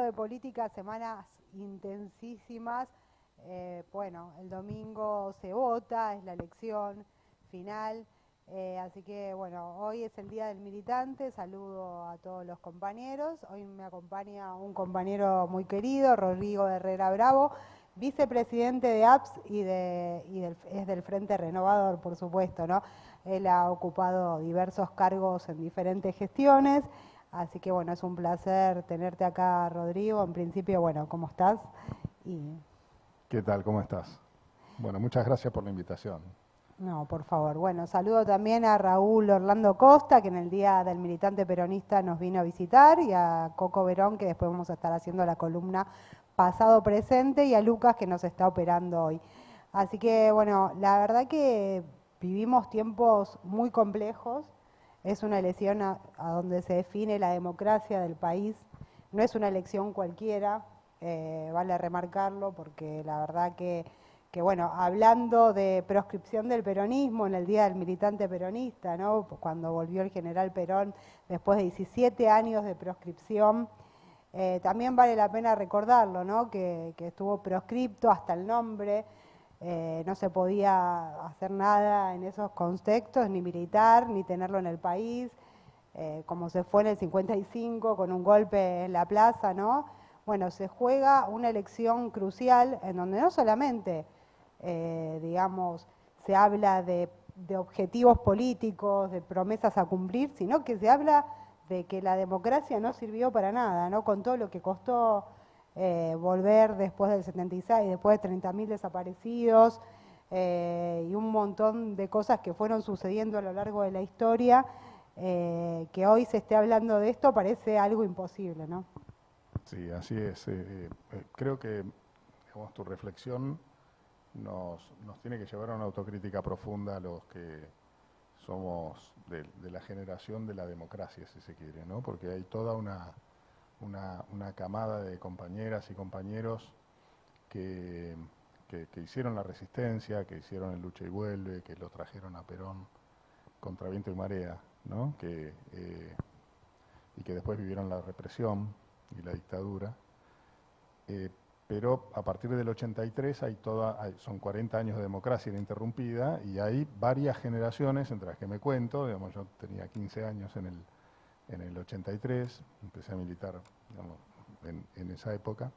de política, semanas intensísimas. Bueno, el domingo se vota, es la elección final. Así que bueno, hoy es el Día del Militante, saludo a todos los compañeros. Hoy me acompaña un compañero muy querido, Rodrigo Herrera Bravo, vicepresidente de APS es del Frente Renovador, por supuesto, ¿no? Él ha ocupado diversos cargos en diferentes gestiones, así que bueno, es un placer tenerte acá, Rodrigo. En principio, bueno, ¿cómo estás? ¿Qué tal? ¿Cómo estás? Bueno, muchas gracias por la invitación. No, por favor. Bueno, saludo también a Raúl Orlando Costa, que en el Día del Militante Peronista nos vino a visitar, y a Coco Verón, que después vamos a estar haciendo la columna pasado-presente, y a Lucas, que nos está operando hoy. Así que, bueno, la verdad que vivimos tiempos muy complejos. Es una elección a donde se define la democracia del país. No es una elección cualquiera, vale remarcarlo, porque la verdad que bueno, hablando de proscripción del peronismo en el Día del Militante Peronista, ¿no? Cuando volvió el general Perón después de 17 años de proscripción, también vale la pena recordarlo, ¿no? Que estuvo proscripto hasta el nombre, no se podía hacer nada en esos contextos, ni militar, ni tenerlo en el país, como se fue en el 55 con un golpe en la plaza, ¿no? Bueno, se juega una elección crucial en donde no solamente digamos, se habla de objetivos políticos, de promesas a cumplir, sino que se habla de que la democracia no sirvió para nada, ¿no? Con todo lo que costó volver después del 76, después de 30.000 desaparecidos y un montón de cosas que fueron sucediendo a lo largo de la historia, que hoy se esté hablando de esto parece algo imposible, ¿no? Sí, así es. Creo que, digamos, tu reflexión nos tiene que llevar a una autocrítica profunda a los que somos de la generación de la democracia, si se quiere, ¿no? Porque hay toda una camada de compañeras y compañeros que hicieron la resistencia, que hicieron el lucha y vuelve, que lo trajeron a Perón contra viento y marea, ¿no? Y que después vivieron la represión y la dictadura. Pero a partir del 83 son 40 años de democracia ininterrumpida y hay varias generaciones, entre las que me cuento, digamos, yo tenía 15 años en el 83, empecé a militar, digamos, en esa época,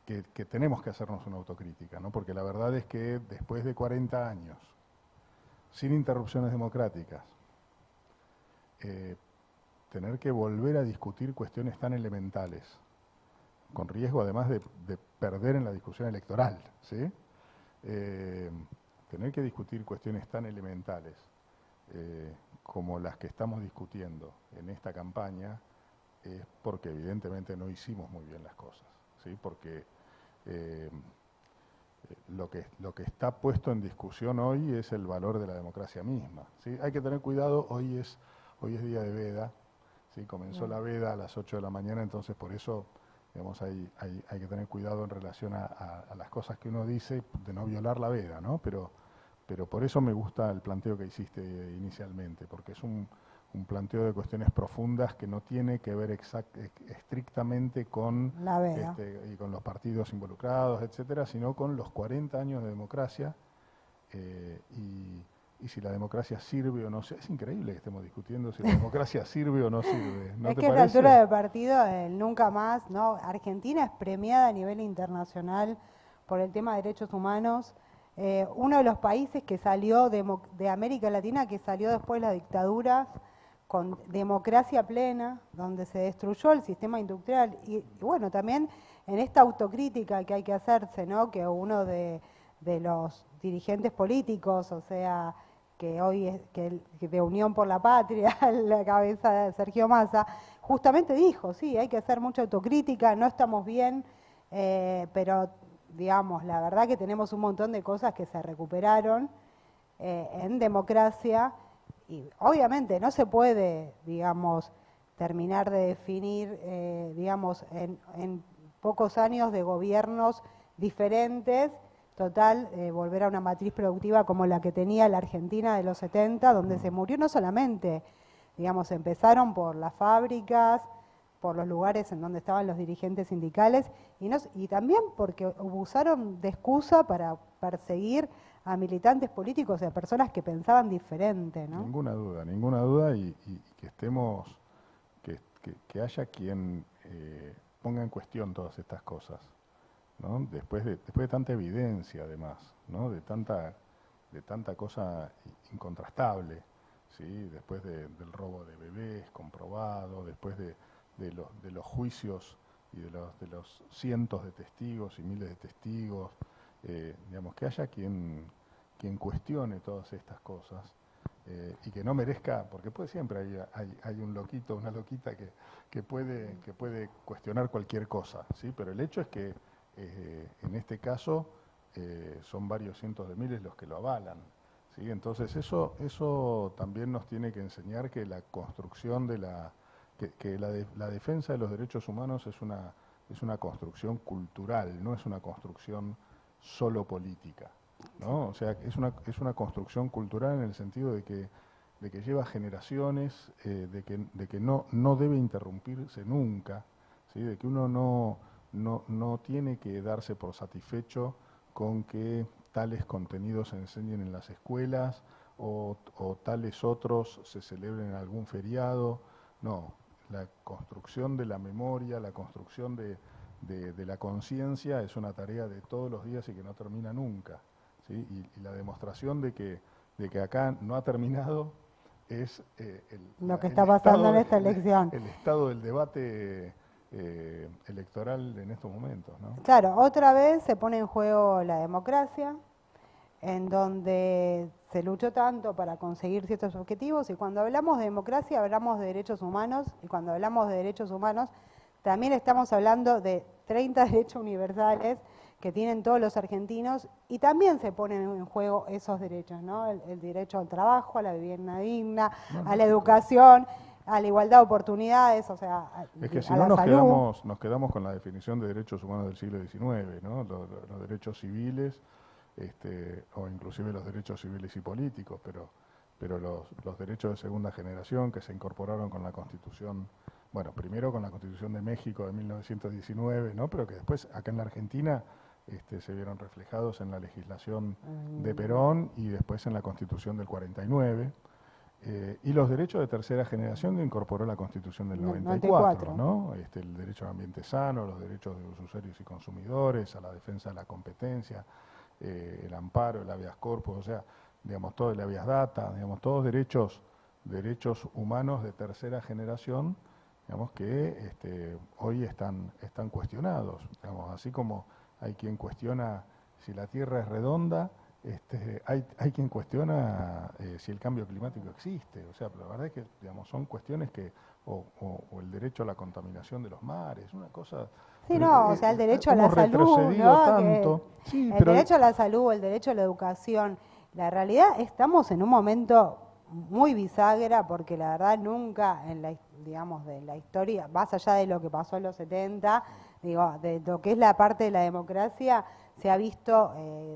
que tenemos que hacernos una autocrítica, ¿no? Porque la verdad es que después de 40 años, sin interrupciones democráticas, tener que volver a discutir cuestiones tan elementales, con riesgo además de perder en la discusión electoral, ¿sí? Tener que discutir cuestiones tan elementales como las que estamos discutiendo en esta campaña es porque evidentemente no hicimos muy bien las cosas, ¿sí? Porque lo que está puesto en discusión hoy es el valor de la democracia misma, ¿sí? Hay que tener cuidado, hoy es día de veda. Sí, comenzó la veda a las 8 de la mañana, entonces por eso, digamos, hay que tener cuidado en relación a las cosas que uno dice, de no violar la veda, ¿no? Pero por eso me gusta el planteo que hiciste inicialmente, porque es un planteo de cuestiones profundas que no tiene que ver estrictamente con la veda y con los partidos involucrados, etcétera, sino con los 40 años de democracia y si la democracia sirve o no. Es increíble que estemos discutiendo si la democracia sirve o no sirve. ¿No es te que a parece? esta altura de partido, nunca más, ¿no? Argentina es premiada a nivel internacional por el tema de derechos humanos. Uno de los países que salió de América Latina, que salió después de las dictaduras, con democracia plena, donde se destruyó el sistema industrial. Y bueno, también en esta autocrítica que hay que hacerse, ¿no? Que uno de los dirigentes políticos, o sea, que hoy es que de Unión por la Patria, la cabeza de Sergio Massa, justamente dijo, sí, hay que hacer mucha autocrítica, no estamos bien, pero digamos, la verdad que tenemos un montón de cosas que se recuperaron en democracia y obviamente no se puede, digamos, terminar de definir, digamos, en pocos años de gobiernos diferentes. Total, volver a una matriz productiva como la que tenía la Argentina de los 70, donde se murió no solamente digamos, empezaron por las fábricas, por los lugares en donde estaban los dirigentes sindicales, y también porque usaron de excusa para perseguir a militantes políticos y a personas que pensaban diferente, ¿no? Ninguna duda, y que estemos, que haya quien ponga en cuestión todas estas cosas, ¿no? Después de tanta evidencia, además, ¿no? De tanta cosa incontrastable, ¿sí? Después del robo de bebés comprobado, después de los juicios y de los cientos de testigos y miles de testigos, digamos, que haya quien cuestione todas estas cosas y que no merezca, porque pues siempre hay un loquito, una loquita que puede cuestionar cualquier cosa, ¿sí? Pero el hecho es que en este caso son varios cientos de miles los que lo avalan, ¿sí? Entonces eso también nos tiene que enseñar que la construcción de la defensa de los derechos humanos es una construcción cultural, no es una construcción solo política, ¿no? O sea, es una construcción cultural en el sentido de que lleva generaciones, de que no debe interrumpirse nunca, ¿sí? De que uno no tiene que darse por satisfecho con que tales contenidos se enseñen en las escuelas o tales otros se celebren en algún feriado. No, la construcción de la memoria, la construcción de la conciencia es una tarea de todos los días y que no termina nunca, ¿sí? Y la demostración de que acá no ha terminado es lo que está pasando en esta elección. El estado del debate electoral en estos momentos, ¿no? Claro, otra vez se pone en juego la democracia, en donde se luchó tanto para conseguir ciertos objetivos, y cuando hablamos de democracia hablamos de derechos humanos, y cuando hablamos de derechos humanos también estamos hablando de 30 derechos universales que tienen todos los argentinos, y también se ponen en juego esos derechos, ¿no? El derecho al trabajo, a la vivienda digna, a la educación, a la igualdad de oportunidades, o sea, es que si a no la salud. nos quedamos con la definición de derechos humanos del siglo XIX, ¿no? Los derechos civiles, o inclusive los derechos civiles y políticos, pero los derechos de segunda generación que se incorporaron con la Constitución, bueno, primero con la Constitución de México de 1919, ¿no? Pero que después acá en la Argentina se vieron reflejados en la legislación de Perón y después en la Constitución del 49. Y los derechos de tercera generación que incorporó la Constitución del 94, ¿no? El derecho al ambiente sano, los derechos de los usuarios y consumidores, a la defensa de la competencia, el amparo, el habeas corpus, o sea, digamos, todo el habeas data, digamos, todos derechos humanos de tercera generación, digamos, que hoy están cuestionados, digamos, así como hay quien cuestiona si la Tierra es redonda, hay quien cuestiona si el cambio climático existe, o sea, pero la verdad es que, digamos, son cuestiones que, o el derecho a la contaminación de los mares, una cosa... Sí, no, o sea, el derecho a la salud, ¿no? Tanto. Sí, el derecho a la salud, el derecho a la educación. La realidad, estamos en un momento muy bisagra, porque la verdad nunca digamos, de la historia, más allá de lo que pasó en los 70, digo, de lo que es la parte de la democracia, se ha visto,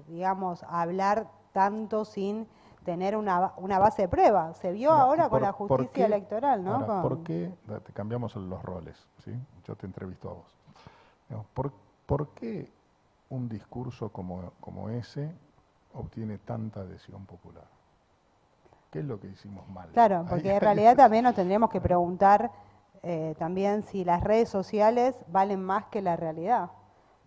digamos, hablar tanto sin tener una base de prueba. Se vio ahora con la justicia electoral, ¿no? Ahora, ¿por qué te cambiamos los roles? ¿Sí? Yo te entrevisto a vos. ¿Por qué un discurso como ese obtiene tanta adhesión popular? ¿Qué es lo que hicimos mal? Claro, porque en realidad también nos tendríamos que preguntar también si las redes sociales valen más que la realidad.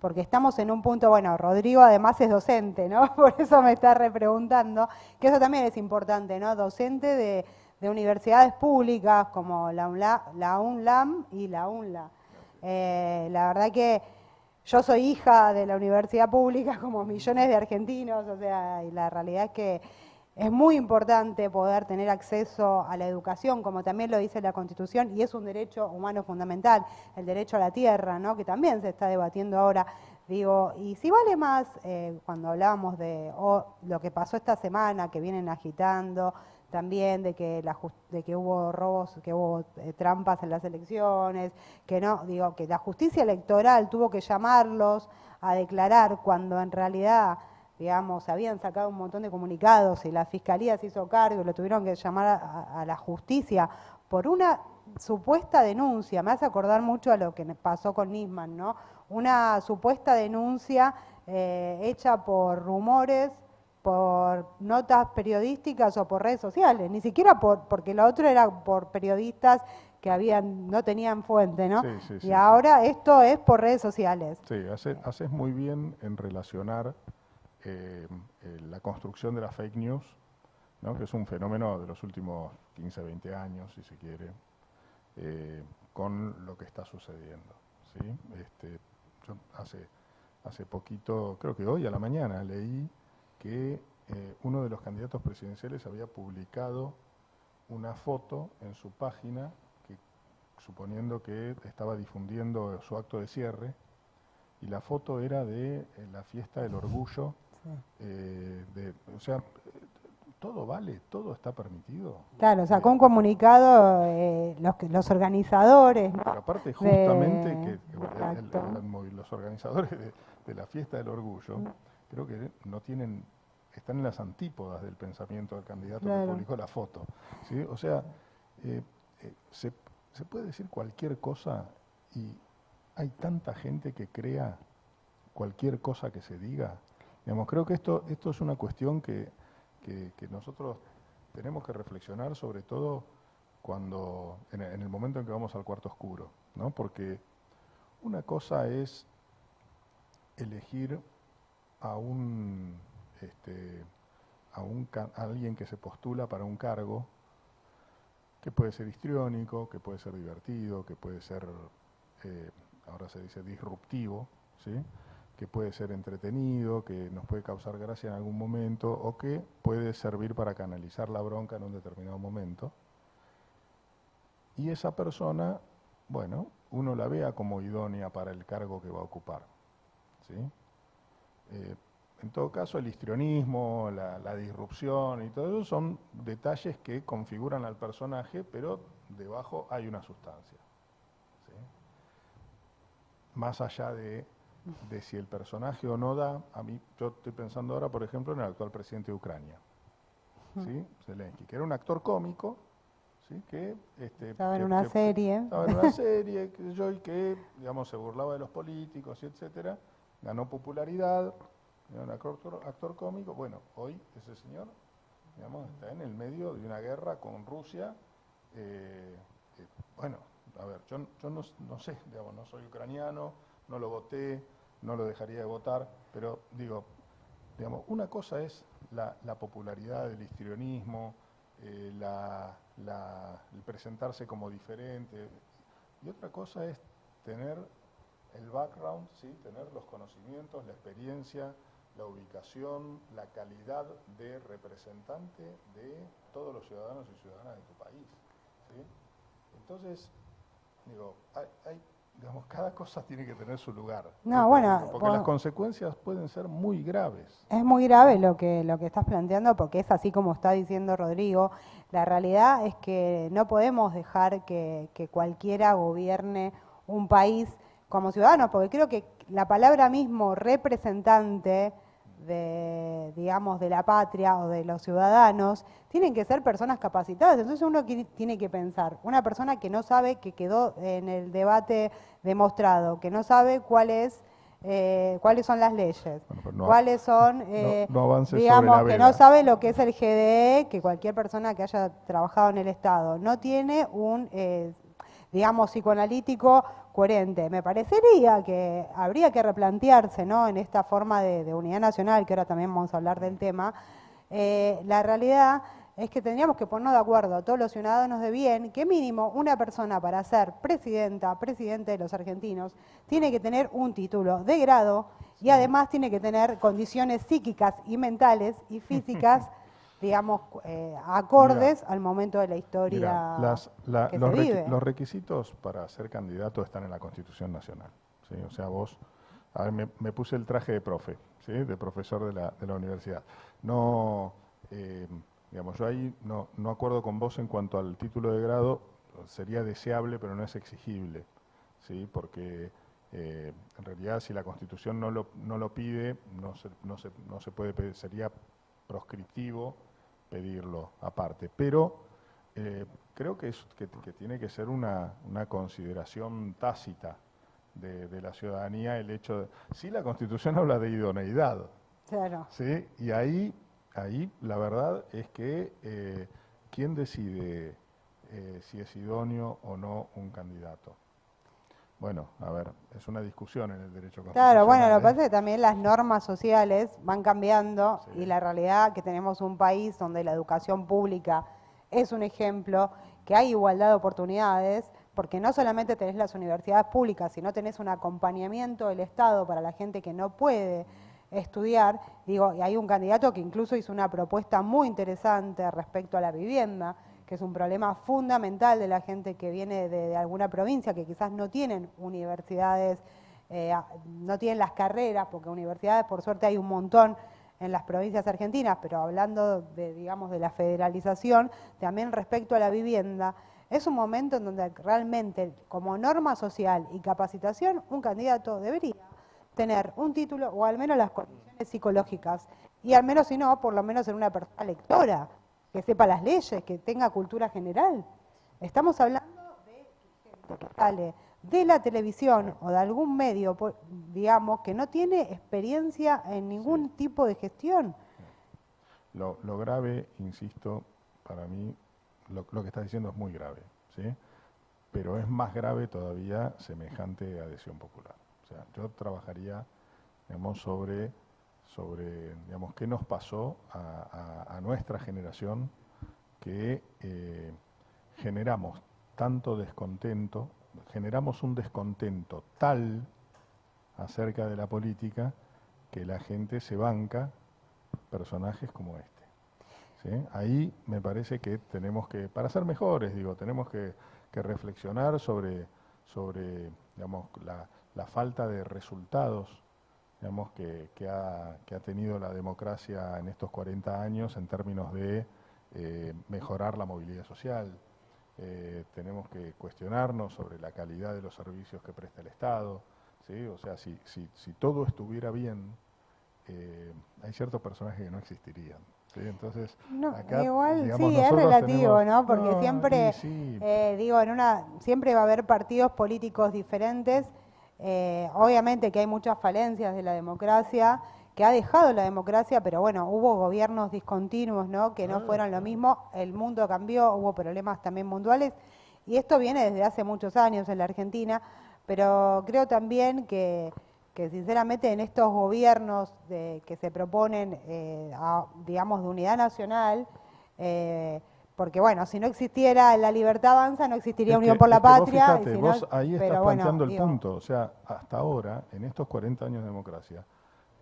Porque estamos en un punto, bueno, Rodrigo además es docente, ¿no? Por eso me está repreguntando, que eso también es importante, ¿no? Docente de universidades públicas como la UNLAM y la UNLA. La verdad que yo soy hija de la universidad pública como millones de argentinos, o sea, y la realidad es que es muy importante poder tener acceso a la educación, como también lo dice la Constitución, y es un derecho humano fundamental, el derecho a la tierra, ¿no? Que también se está debatiendo ahora. Digo, y si vale más, cuando hablábamos de lo que pasó esta semana, que vienen agitando, también de que hubo robos, que hubo trampas en las elecciones, que no, digo, que la justicia electoral tuvo que llamarlos a declarar cuando en realidad, digamos, habían sacado un montón de comunicados y la fiscalía se hizo cargo y lo tuvieron que llamar a la justicia por una supuesta denuncia, me hace acordar mucho a lo que pasó con Nisman, ¿no? Una supuesta denuncia hecha por rumores, por notas periodísticas o por redes sociales, ni siquiera porque lo otro era por periodistas que no tenían fuente, ¿no? Y ahora esto es por redes sociales. Sí, haces muy bien en relacionar la construcción de la fake news, ¿no? Que es un fenómeno de los últimos 15, 20 años, si se quiere, con lo que está sucediendo, ¿sí? Yo hace poquito, creo que hoy a la mañana, leí que uno de los candidatos presidenciales había publicado una foto en su página, suponiendo que estaba difundiendo su acto de cierre, y la foto era de la fiesta del orgullo, o sea, todo vale, todo está permitido. Claro, sacó un comunicado los organizadores, ¿no? Pero aparte justamente los organizadores de la fiesta del orgullo, creo que están en las antípodas del pensamiento del candidato que publicó la foto, ¿sí? O sea, se puede decir cualquier cosa y hay tanta gente que crea cualquier cosa que se diga. Digamos, creo que esto es una cuestión que nosotros tenemos que reflexionar, sobre todo cuando en el momento en que vamos al cuarto oscuro, ¿no? Porque una cosa es elegir a alguien que se postula para un cargo que puede ser histriónico, que puede ser divertido, que puede ser, ahora se dice disruptivo, ¿sí? Que puede ser entretenido, que nos puede causar gracia en algún momento, o que puede servir para canalizar la bronca en un determinado momento. Y esa persona, bueno, uno la vea como idónea para el cargo que va a ocupar, ¿sí? En todo caso, el histrionismo, la disrupción y todo eso son detalles que configuran al personaje, pero debajo hay una sustancia, ¿sí? Más allá de si el personaje o no da, yo estoy pensando ahora, por ejemplo, en el actual presidente de Ucrania, ¿sí? Zelensky, que era un actor cómico, ¿sí? Que estaba en una serie, qué sé yo, y que, digamos, se burlaba de los políticos, y etcétera, ganó popularidad. Era un actor cómico. Bueno, hoy ese señor, digamos, está en el medio de una guerra con Rusia. Bueno, a ver, yo no sé, digamos, no soy ucraniano, no lo voté, no lo dejaría de votar, pero digo, digamos, una cosa es la popularidad, el histrionismo, el presentarse como diferente, y otra cosa es tener el background, ¿sí? Tener los conocimientos, la experiencia, la ubicación, la calidad de representante de todos los ciudadanos y ciudadanas de tu país, ¿sí? Entonces, digo, digamos, cada cosa tiene que tener su lugar. No, bueno, porque las consecuencias pueden ser muy graves. Es muy grave lo que estás planteando, porque es así como está diciendo Rodrigo. La realidad es que no podemos dejar que cualquiera gobierne un país como ciudadanos, porque creo que la palabra mismo representante digamos, de la patria o de los ciudadanos, tienen que ser personas capacitadas. Entonces uno tiene que pensar, una persona que no sabe, que quedó en el debate demostrado, que no sabe cuáles son las leyes, bueno, cuáles son, digamos, que no sabe lo que es el GDE, que cualquier persona que haya trabajado en el Estado no tiene un, digamos, psicoanalítico coherente. Me parecería que habría que replantearse, ¿no?, en esta forma de unidad nacional, que ahora también vamos a hablar del tema, la realidad es que tendríamos que ponernos de acuerdo a todos los ciudadanos de bien, que mínimo una persona para ser presidente de los argentinos, tiene que tener un título de grado y además tiene que tener condiciones psíquicas y mentales y físicas digamos, acordes al momento de la historia que se vive. Los requisitos para ser candidato están en la Constitución Nacional, ¿sí? O sea, vos, a ver, me puse el traje de profe, ¿sí?, de profesor de la universidad. No, digamos, yo ahí no acuerdo con vos en cuanto al título de grado, sería deseable, pero no es exigible, ¿sí? Porque en realidad si la Constitución no lo pide, no se puede pedir, sería proscriptivo pedirlo aparte. Pero Creo que tiene que ser una consideración tácita de la ciudadanía el hecho de... Sí, la Constitución habla de idoneidad, Claro. ¿sí? Y ahí la verdad es que ¿quién decide si es idóneo o no un candidato? Bueno, a ver, es una discusión en el derecho constitucional. Claro, bueno, lo que pasa es que también las normas sociales van cambiando Sí. y la realidad que tenemos un país donde la educación pública es un ejemplo, que hay igualdad de oportunidades, porque no solamente tenés las universidades públicas, sino tenés un acompañamiento del Estado para la gente que no puede estudiar. Digo, y hay un candidato que incluso hizo una propuesta muy interesante respecto a la vivienda, que es un problema fundamental de la gente que viene de alguna provincia, que quizás no tienen universidades, no tienen las carreras, porque universidades por suerte hay un montón en las provincias argentinas, pero hablando de, digamos, de la federalización, también respecto a la vivienda, es un momento en donde realmente, como norma social y capacitación, un candidato debería tener un título o al menos las condiciones psicológicas, y al menos si no, por lo menos ser una persona lectora, que sepa las leyes, que tenga cultura general. Estamos hablando de gente que sale de la televisión o de algún medio, digamos, que no tiene experiencia en ningún tipo de gestión. Lo grave, insisto, para mí, lo que estás diciendo es muy grave, ¿sí? Pero es más grave todavía semejante adhesión popular. O sea, yo trabajaría, digamos, sobre digamos, qué nos pasó a nuestra generación que generamos tanto descontento, generamos un descontento tal acerca de la política que la gente se banca personajes como este. ¿Sí? Ahí me parece que tenemos que, para ser mejores, digo, tenemos que reflexionar sobre digamos, la falta de resultados, digamos, que ha tenido la democracia en estos 40 años en términos de mejorar la movilidad social. Tenemos que cuestionarnos sobre la calidad de los servicios que presta el Estado, ¿sí? O sea, si todo estuviera bien, hay ciertos personajes que no existirían. ¿Sí? Entonces, no, acá, igual digamos, sí, es relativo, tenemos, ¿no? Porque no, siempre, sí, digo, siempre va a haber partidos políticos diferentes. Obviamente que hay muchas falencias de la democracia, que ha dejado la democracia, pero bueno, hubo gobiernos discontinuos, ¿no? Que no fueron lo mismo, el mundo cambió, hubo problemas también mundiales, y esto viene desde hace muchos años en la Argentina, pero creo también que sinceramente en estos gobiernos que se proponen, digamos, de unidad nacional, porque bueno, si no existiera la Libertad Avanza, no existiría Unión por la Patria. Vos fíjate, y si no, vos ahí estás pero bueno, planteando el digo, punto. O sea, hasta ahora, en estos 40 años de democracia,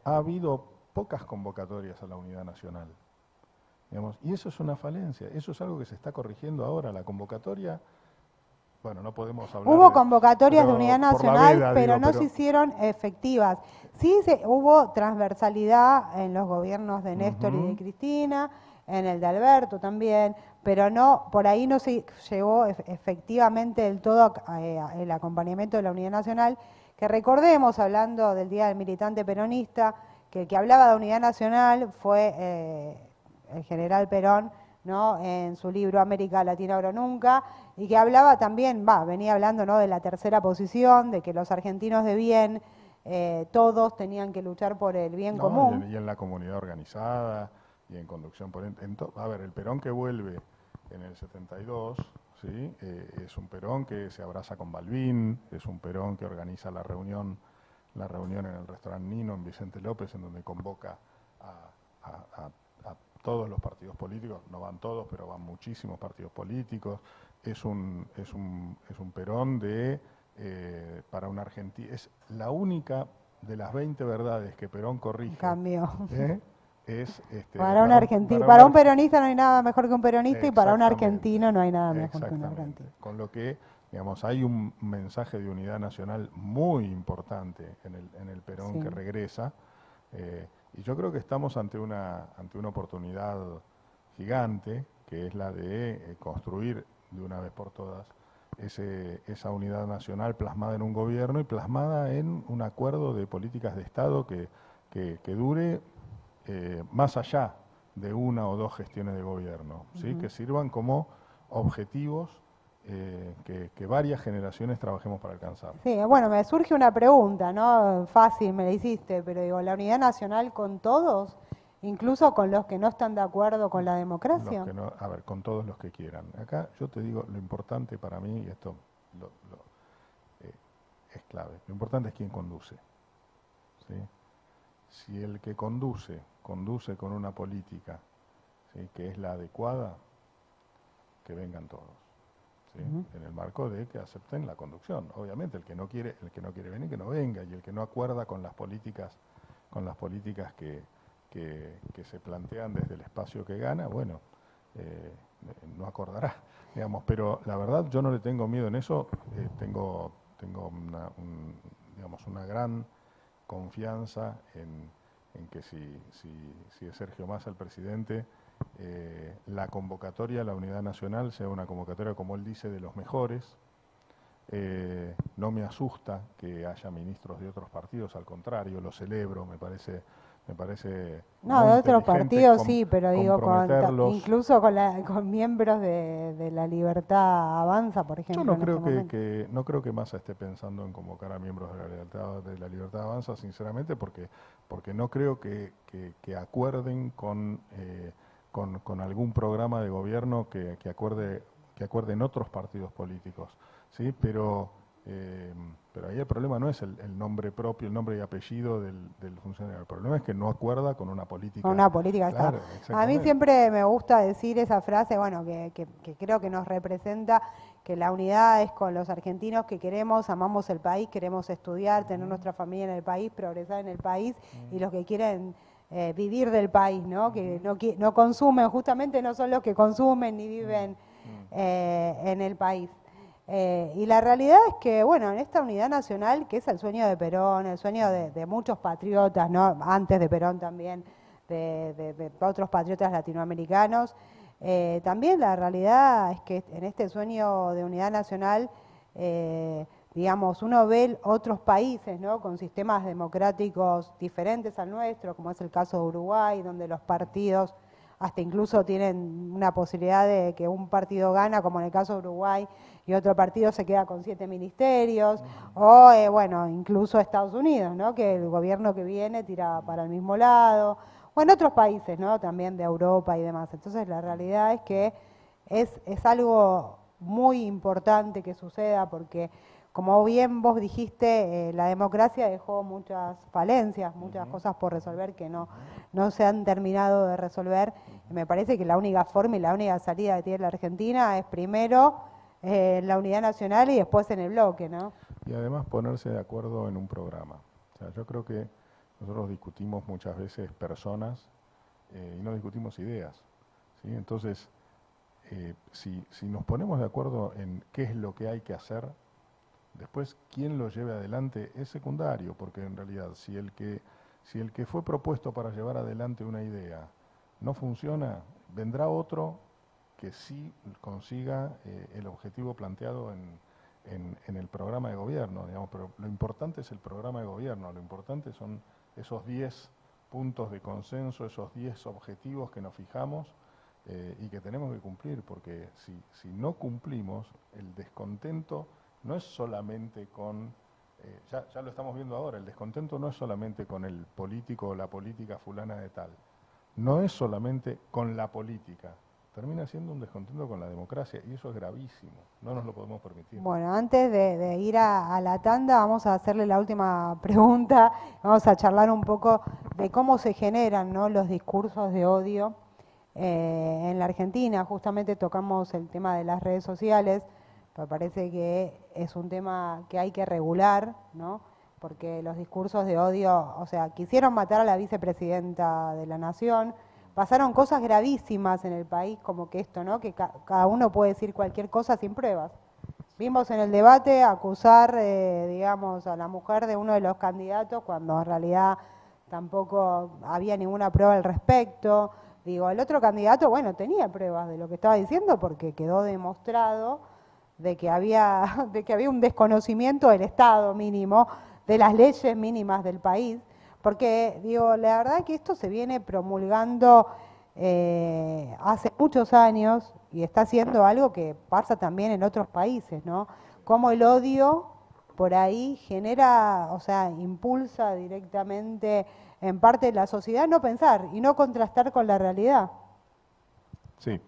ha habido pocas convocatorias a la unidad nacional. Digamos, y eso es una falencia, eso es algo que se está corrigiendo ahora. La convocatoria, bueno, no podemos hablar hubo de, convocatorias de pero unidad por la nacional, veda, pero digo, no se hicieron efectivas. Sí hubo transversalidad en los gobiernos de Néstor y de Cristina, en el de Alberto también, pero no, por ahí no se llevó efectivamente del todo el acompañamiento de la unidad nacional, que recordemos, hablando del Día del Militante Peronista, que el que hablaba de unidad nacional fue el general Perón, ¿no? En su libro América Latina Ahora Nunca, y que hablaba también, venía hablando, ¿no? De la tercera posición, de que los argentinos de bien, todos tenían que luchar por el bien común. Y en la comunidad organizada y en conducción por... a ver, el Perón que vuelve en el 72, ¿sí? Es un Perón que se abraza con Balbín, es un Perón que organiza la reunión en el restaurante Nino en Vicente López, en donde convoca a todos los partidos políticos, no van todos, pero van muchísimos partidos políticos. Es un Perón para una Argentina, es la única de las 20 verdades que Perón corrige. Cambio. Para un peronista no hay nada mejor que un peronista, y para un argentino no hay nada mejor que un argentino. Con lo que, digamos, hay un mensaje de unidad nacional muy importante en el Perón, sí, que regresa. Y yo creo que estamos ante una oportunidad gigante, que es la de construir de una vez por todas esa unidad nacional plasmada en un gobierno y plasmada en un acuerdo de políticas de Estado que dure más allá de una o dos gestiones de gobierno, ¿sí? Que sirvan como objetivos que varias generaciones trabajemos para alcanzar. Sí, bueno, me surge una pregunta, ¿no? Fácil, me la hiciste, pero digo, ¿la unidad nacional con todos, incluso con los que no están de acuerdo con la democracia? Los que no, a ver, con todos los que quieran. Acá yo te digo, lo importante para mí, y esto es clave, lo importante es quién conduce, ¿sí? Si el que conduce con una política, ¿sí?, que es la adecuada, que vengan todos, ¿sí? En el marco de que acepten la conducción. Obviamente el que no quiere venir, que no venga, y el que no acuerda con las políticas que se plantean desde el espacio que gana, bueno, no acordará, digamos. Pero la verdad yo no le tengo miedo en eso, tengo una gran confianza en que si es Sergio Massa el presidente, la convocatoria a la unidad nacional sea una convocatoria, como él dice, de los mejores. No me asusta que haya ministros de otros partidos, al contrario, lo celebro, me parece no, muy de otros inteligente partidos sí, pero digo, incluso comprometerlos. con miembros de la Libertad Avanza, por ejemplo. Yo no creo no creo que Massa esté pensando en convocar a miembros de la Libertad Avanza, sinceramente, porque no creo que acuerden con algún programa de gobierno que acuerden otros partidos políticos, ¿sí? Pero ahí el problema no es el nombre propio, el nombre y apellido del funcionario. El problema es que no acuerda con una política. Con una política, claro, a mí siempre me gusta decir esa frase, bueno, que creo que nos representa, que la unidad es con los argentinos que queremos, amamos el país, queremos estudiar, tener nuestra familia en el país, progresar en el país, y los que quieren vivir del país, ¿no? Que no consumen, justamente no son los que consumen ni viven en el país. Y la realidad es que, bueno, en esta unidad nacional, que es el sueño de Perón, el sueño de muchos patriotas, ¿no? Antes de Perón también, de otros patriotas latinoamericanos, también la realidad es que en este sueño de unidad nacional, digamos, uno ve otros países, ¿no?, con sistemas democráticos diferentes al nuestro, como es el caso de Uruguay, donde los partidos hasta incluso tienen una posibilidad de que un partido gana, como en el caso de Uruguay, y otro partido se queda con 7 ministerios, o bueno, incluso Estados Unidos, ¿no?, que el gobierno que viene tira para el mismo lado, o en otros países, ¿no?, también de Europa y demás. Entonces la realidad es que es algo muy importante que suceda, porque como bien vos dijiste, la democracia dejó muchas falencias, muchas cosas por resolver que no se han terminado de resolver. Y me parece que la única forma y la única salida que tiene la Argentina es primero la unidad nacional y después en el bloque, ¿no? Y además ponerse de acuerdo en un programa. O sea, yo creo que nosotros discutimos muchas veces personas y no discutimos ideas, ¿sí? Entonces, si nos ponemos de acuerdo en qué es lo que hay que hacer, después, quién lo lleve adelante es secundario, porque en realidad, si el que fue propuesto para llevar adelante una idea no funciona, vendrá otro que sí consiga el objetivo planteado en el programa de gobierno, digamos. Pero lo importante es el programa de gobierno, lo importante son esos 10 puntos de consenso, esos 10 objetivos que nos fijamos y que tenemos que cumplir, porque si no cumplimos, el descontento no es solamente con, ya lo estamos viendo ahora, el descontento no es solamente con el político o la política fulana de tal, no es solamente con la política, termina siendo un descontento con la democracia, y eso es gravísimo, no nos lo podemos permitir. Bueno, antes de ir a la tanda, vamos a hacerle la última pregunta, vamos a charlar un poco de cómo se generan, ¿no?, los discursos de odio en la Argentina. Justamente tocamos el tema de las redes sociales. Me parece que es un tema que hay que regular, ¿no?, porque los discursos de odio, o sea, quisieron matar a la vicepresidenta de la Nación, pasaron cosas gravísimas en el país, como que esto, ¿no?, que cada uno puede decir cualquier cosa sin pruebas. Vimos en el debate acusar, digamos, a la mujer de uno de los candidatos, cuando en realidad tampoco había ninguna prueba al respecto. Digo, el otro candidato, bueno, tenía pruebas de lo que estaba diciendo, porque quedó demostrado de que había un desconocimiento del Estado mínimo, de las leyes mínimas del país, porque, digo, la verdad que esto se viene promulgando hace muchos años, y está haciendo algo que pasa también en otros países, ¿no? Cómo el odio por ahí genera, o sea, impulsa directamente en parte de la sociedad no pensar y no contrastar con la realidad. Sí,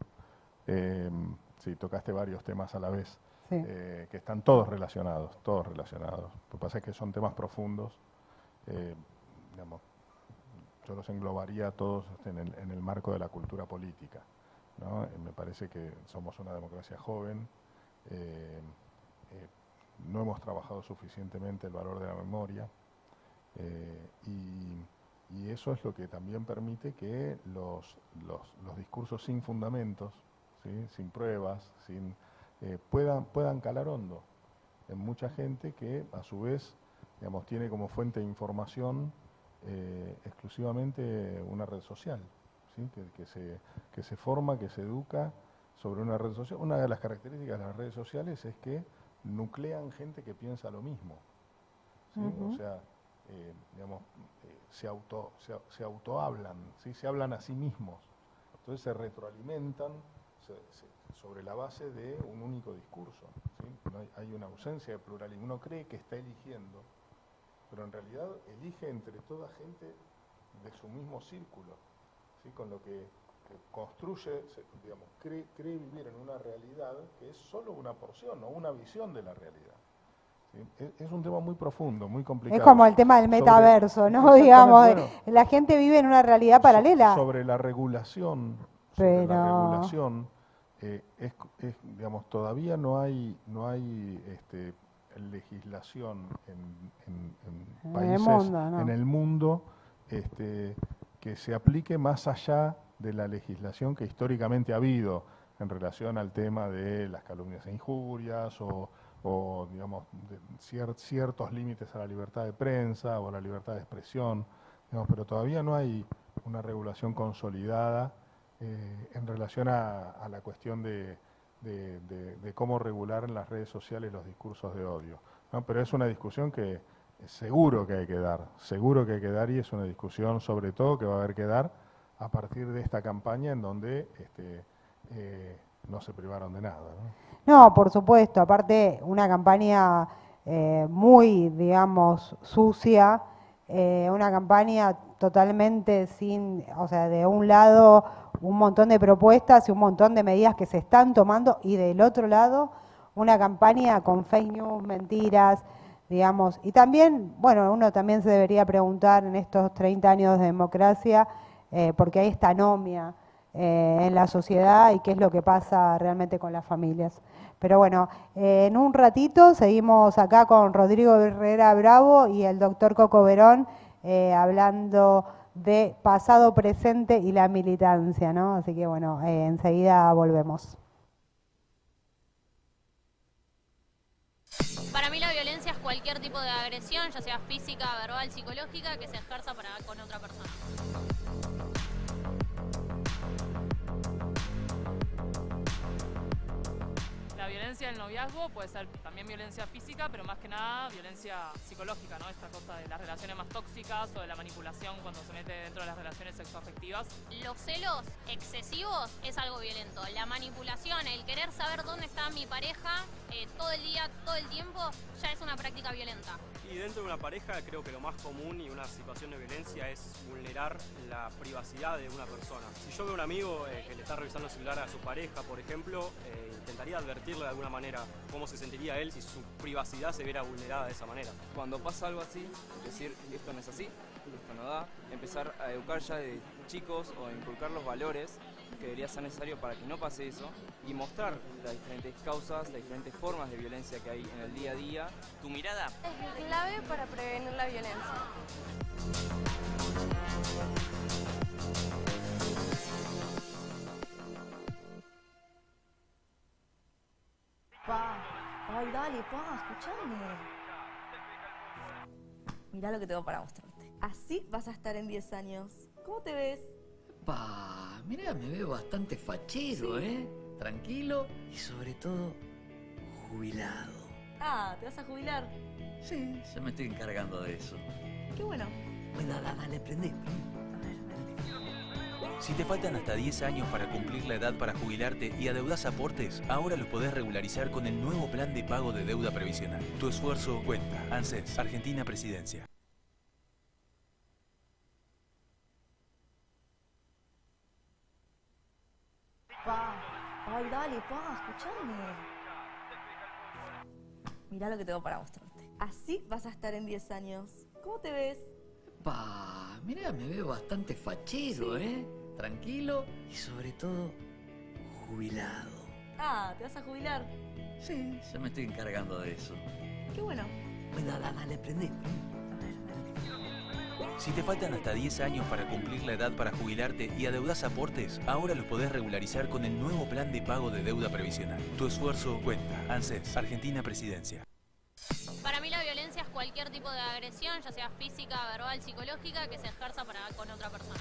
sí, tocaste varios temas a la vez, Sí. que están todos relacionados, todos relacionados. Lo que pasa es que son temas profundos, digamos, yo los englobaría todos en el marco de la cultura política, ¿no? Me parece que somos una democracia joven, no hemos trabajado suficientemente el valor de la memoria, y eso es lo que también permite que los discursos sin fundamentos, ¿sí?, sin pruebas, puedan calar hondo en mucha gente que a su vez, digamos, tiene como fuente de información exclusivamente una red social, ¿sí?, que se forma, que se educa sobre una red social. Una de las características de las redes sociales es que nuclean gente que piensa lo mismo, ¿sí? O sea, digamos, se autohablan, ¿sí?, se hablan a sí mismos, entonces se retroalimentan sobre la base de un único discurso, ¿sí? No hay una ausencia de pluralismo. Uno cree que está eligiendo, pero en realidad elige entre toda gente de su mismo círculo, ¿sí?, con lo que construye, digamos, cree vivir en una realidad que es solo una porción o una visión de la realidad. ¿Sí? Es un tema muy profundo, muy complicado. Es como el tema del metaverso, ¿no? Digamos, bueno, la gente vive en una realidad paralela. Sobre la regulación, digamos, todavía no hay legislación en países, en el mundo, que se aplique más allá de la legislación que históricamente ha habido en relación al tema de las calumnias e injurias o digamos, ciertos límites a la libertad de prensa o a la libertad de expresión, digamos, pero todavía no hay una regulación consolidada en relación a la cuestión de cómo regular en las redes sociales los discursos de odio, ¿no? Pero es una discusión que seguro que hay que dar, y es una discusión sobre todo que va a haber que dar a partir de esta campaña en donde no se privaron de nada, ¿no? No, por supuesto, aparte una campaña muy, digamos, sucia, una campaña totalmente sin, o sea, de un lado un montón de propuestas y un montón de medidas que se están tomando, y del otro lado una campaña con fake news, mentiras, digamos, y también, bueno, uno también se debería preguntar en estos 30 años de democracia, porque hay esta anomia en la sociedad y qué es lo que pasa realmente con las familias. Pero bueno, en un ratito seguimos acá con Rodrigo Herrera Bravo y el doctor Coco Verón hablando de pasado, presente y la militancia, ¿no? Así que bueno, enseguida volvemos. Para mí la violencia es cualquier tipo de agresión, ya sea física, verbal, psicológica, que se ejerza con otra persona. La violencia del noviazgo puede ser también violencia física, pero más que nada violencia psicológica, ¿no? Esta cosa de las relaciones más tóxicas o de la manipulación cuando se mete dentro de las relaciones sexoafectivas. Los celos excesivos es algo violento. La manipulación, el querer saber dónde está mi pareja todo el día, todo el tiempo, ya es una práctica violenta. Y dentro de una pareja creo que lo más común y una situación de violencia es vulnerar la privacidad de una persona. Si yo veo a un amigo que le está revisando el celular a su pareja, por ejemplo, intentaría advertirle de alguna manera cómo se sentiría él si su privacidad se viera vulnerada de esa manera. Cuando pasa algo así, decir esto no es así, esto no da, empezar a educar ya de chicos o a inculcar los valores que debería ser necesario para que no pase eso y mostrar las diferentes causas, las diferentes formas de violencia que hay en el día a día. Tu mirada es clave para prevenir la violencia. Ay, dale, escuchame. Mirá lo que tengo para mostrarte. Así vas a estar en 10 años. ¿Cómo te ves? Mirá, me veo bastante fachero, sí. Tranquilo y sobre todo jubilado. Ah, ¿te vas a jubilar? Sí, yo me estoy encargando de eso. Qué bueno. Bueno, dale, prende. Si te faltan hasta 10 años para cumplir la edad para jubilarte y adeudás aportes, ahora los podés regularizar con el nuevo plan de pago de deuda previsional. Tu esfuerzo cuenta. ANSES, Argentina Presidencia. Ay, dale, escuchame. Mirá lo que tengo para mostrarte. Así vas a estar en 10 años. ¿Cómo te ves? Mirá, me veo bastante fachero, ¿eh? Tranquilo y sobre todo jubilado. Ah, ¿te vas a jubilar? Sí, ya me estoy encargando de eso. Qué bueno. Bueno, dale, prendé. Si te faltan hasta 10 años para cumplir la edad para jubilarte y adeudás aportes, ahora los podés regularizar con el nuevo plan de pago de deuda previsional. Tu esfuerzo cuenta. ANSES, Argentina Presidencia. Para mí la violencia es cualquier tipo de agresión, ya sea física, verbal, psicológica, que se ejerza con otra persona.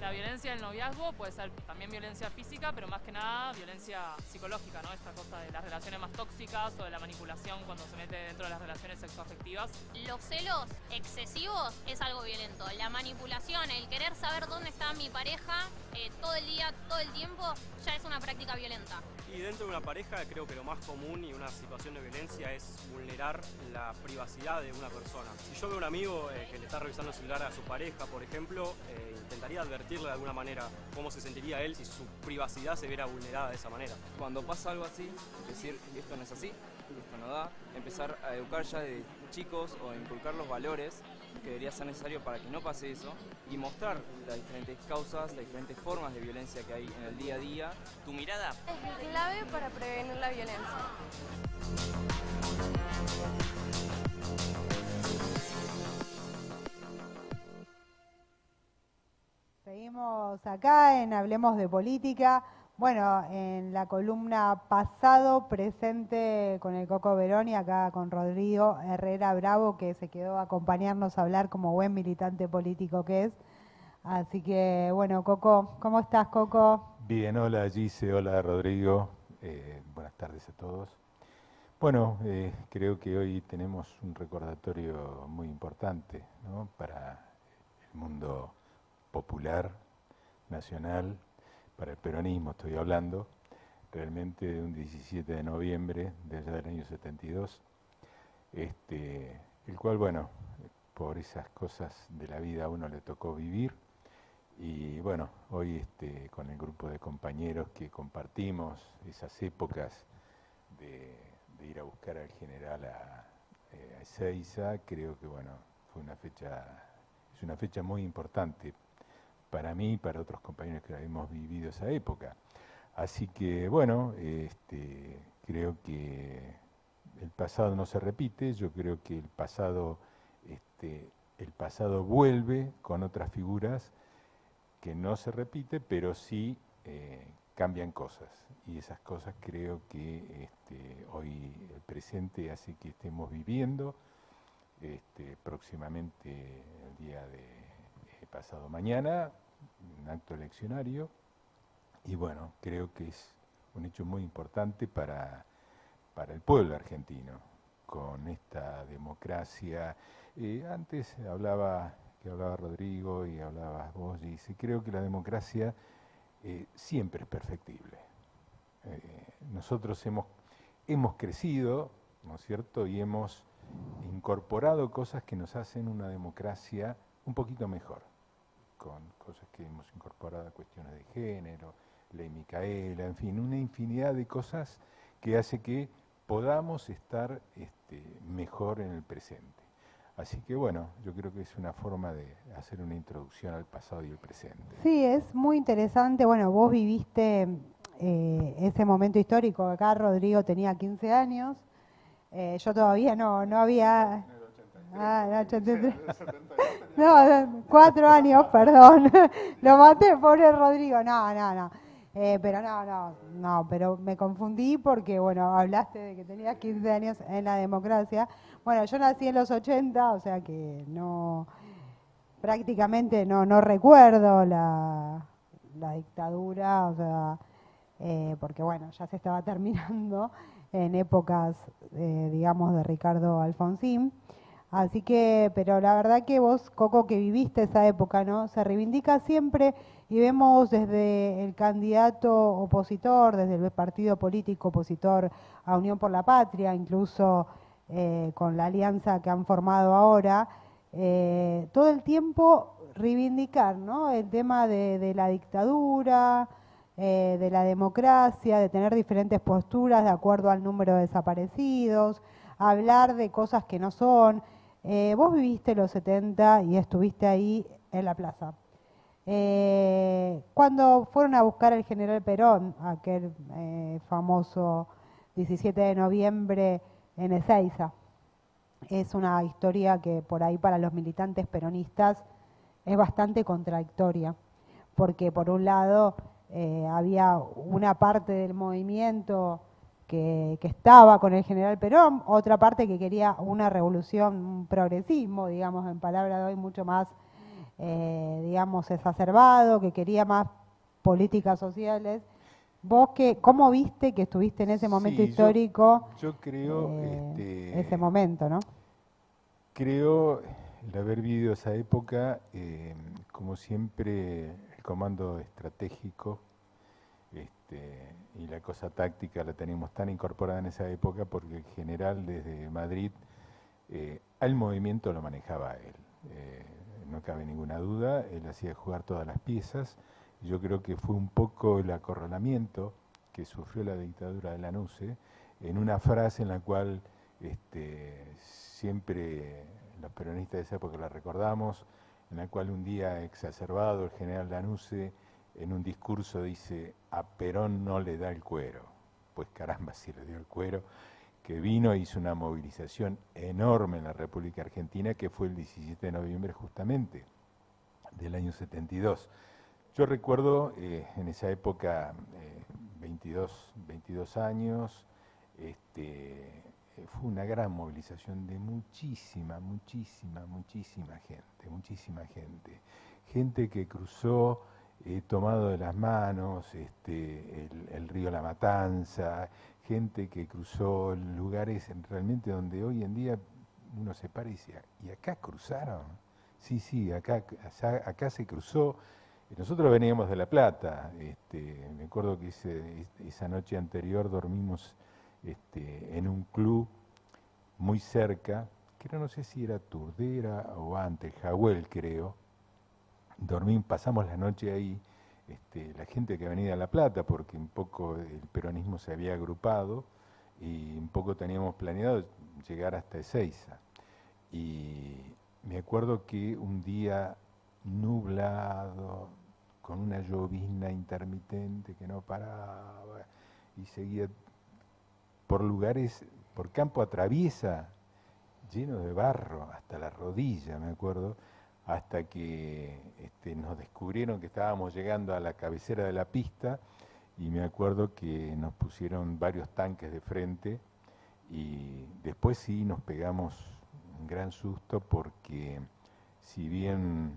La violencia del noviazgo puede ser también violencia física, pero más que nada violencia psicológica, ¿no? Esta cosa de las relaciones más tóxicas o de la manipulación cuando se mete dentro de las relaciones sexoafectivas. Los celos excesivos es algo violento. La manipulación, el querer saber dónde está mi pareja todo el día, todo el tiempo, ya es una práctica violenta. Y dentro de una pareja creo que lo más común y una situación de violencia es vulnerar la privacidad de una persona. Si yo veo a un amigo que le está revisando el celular a su pareja, por ejemplo, intentaría advertirle de alguna manera cómo se sentiría él si su privacidad se viera vulnerada de esa manera. Cuando pasa algo así, decir esto no es así, esto no da, empezar a educar ya de chicos o inculcar los valores que debería ser necesario para que no pase eso y mostrar las diferentes causas, las diferentes formas de violencia que hay en el día a día. Tu mirada es clave para prevenir la violencia. Seguimos acá en Hablemos de Política. Bueno, en la columna pasado, presente con el Coco Verón y acá con Rodrigo Herrera Bravo, que se quedó a acompañarnos a hablar como buen militante político que es. Así que, bueno, Coco, ¿cómo estás, Coco? Bien, hola Gise, hola Rodrigo, buenas tardes a todos. Bueno, creo que hoy tenemos un recordatorio muy importante, ¿no?, para el mundo popular, nacional, para el peronismo estoy hablando, realmente de un 17 de noviembre de allá del año 72, el cual, bueno, por esas cosas de la vida a uno le tocó vivir, y bueno, hoy con el grupo de compañeros que compartimos esas épocas de ir a buscar al general a Ezeiza, creo que bueno, es una fecha muy importante para mí y para otros compañeros que hemos vivido esa época. Así que bueno, creo que el pasado no se repite, yo creo que el pasado vuelve con otras figuras que no se repite, pero sí cambian cosas. Y esas cosas creo que hoy el presente hace que estemos viviendo próximamente el día de pasado mañana, un acto eleccionario, y bueno, creo que es un hecho muy importante para el pueblo argentino, con esta democracia. Antes que hablaba Rodrigo y hablabas vos, y creo que la democracia siempre es perfectible. Nosotros hemos crecido, ¿no es cierto?, y hemos incorporado cosas que nos hacen una democracia un poquito mejor, con cosas que hemos incorporado, cuestiones de género, ley Micaela, en fin, una infinidad de cosas que hace que podamos estar mejor en el presente. Así que bueno, yo creo que es una forma de hacer una introducción al pasado y el presente. Sí, es muy interesante. Bueno, vos viviste ese momento histórico. Acá Rodrigo tenía 15 años. Yo todavía no había... Ah, no, 83. No, 4 años, perdón. Lo maté, pobre Rodrigo. No. Pero me confundí porque, bueno, hablaste de que tenías 15 años en la democracia. Bueno, yo nací en los 80, o sea que prácticamente no recuerdo la dictadura, o sea, porque bueno, ya se estaba terminando en épocas, digamos, de Ricardo Alfonsín. Así que, pero la verdad que vos, Coco, que viviste esa época, ¿no? Se reivindica siempre y vemos desde el candidato opositor, desde el partido político opositor a Unión por la Patria, incluso con la alianza que han formado ahora, todo el tiempo reivindicar, ¿no? El tema de la dictadura, de la democracia, de tener diferentes posturas de acuerdo al número de desaparecidos, hablar de cosas que no son. Vos viviste los 70 y estuviste ahí en la plaza. Cuando fueron a buscar al general Perón, aquel famoso 17 de noviembre en Ezeiza, es una historia que por ahí para los militantes peronistas es bastante contradictoria, porque por un lado había una parte del movimiento que estaba con el general Perón, otra parte que quería una revolución, un progresismo, digamos, en palabras de hoy mucho más, digamos, exacerbado, que quería más políticas sociales. ¿Vos cómo viste que estuviste en ese momento histórico? Yo creo ese momento, ¿no? Creo el haber vivido esa época, como siempre, el comando estratégico y la cosa táctica la teníamos tan incorporada en esa época porque el general desde Madrid al movimiento lo manejaba él. No cabe ninguna duda, él hacía jugar todas las piezas. Yo creo que fue un poco el acorralamiento que sufrió la dictadura de Lanusse en una frase en la cual siempre los peronistas de esa época la recordamos, en la cual un día exacerbado el general Lanusse en un discurso dice: a Perón no le da el cuero. Pues caramba, si le dio el cuero, que vino e hizo una movilización enorme en la República Argentina, que fue el 17 de noviembre justamente del año 72. Yo recuerdo en esa época, 22 años, fue una gran movilización de muchísima gente. Gente que cruzó tomado de las manos el río La Matanza, gente que cruzó lugares realmente donde hoy en día uno se para y dice: ¿y acá cruzaron? Sí, acá se cruzó. Nosotros veníamos de La Plata, me acuerdo que esa noche anterior dormimos en un club muy cerca, que no sé si era Turdera o antes, Jagüel creo. Pasamos la noche ahí, la gente que venía de La Plata, porque un poco el peronismo se había agrupado y un poco teníamos planeado llegar hasta Ezeiza. Y me acuerdo que un día nublado, con una llovizna intermitente que no paraba, y seguía por lugares, por campo a traviesa, lleno de barro, hasta la rodilla, me acuerdo, hasta que nos descubrieron que estábamos llegando a la cabecera de la pista, y me acuerdo que nos pusieron varios tanques de frente, y después sí nos pegamos un gran susto, porque si bien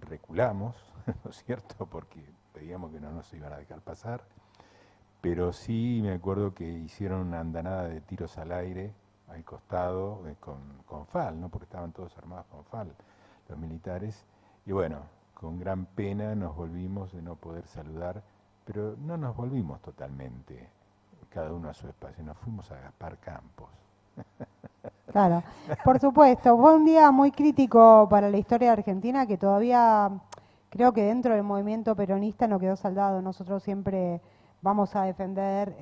reculamos, ¿no es cierto?, porque veíamos que no nos iban a dejar pasar, pero sí me acuerdo que hicieron una andanada de tiros al aire, al costado, con FAL, ¿no?, porque estaban todos armados con FAL, los militares, y bueno, con gran pena nos volvimos de no poder saludar, pero no nos volvimos totalmente, cada uno a su espacio, nos fuimos a Gaspar Campos. Claro, por supuesto, fue un día muy crítico para la historia de Argentina, que todavía creo que dentro del movimiento peronista no quedó saldado. Nosotros siempre vamos a defender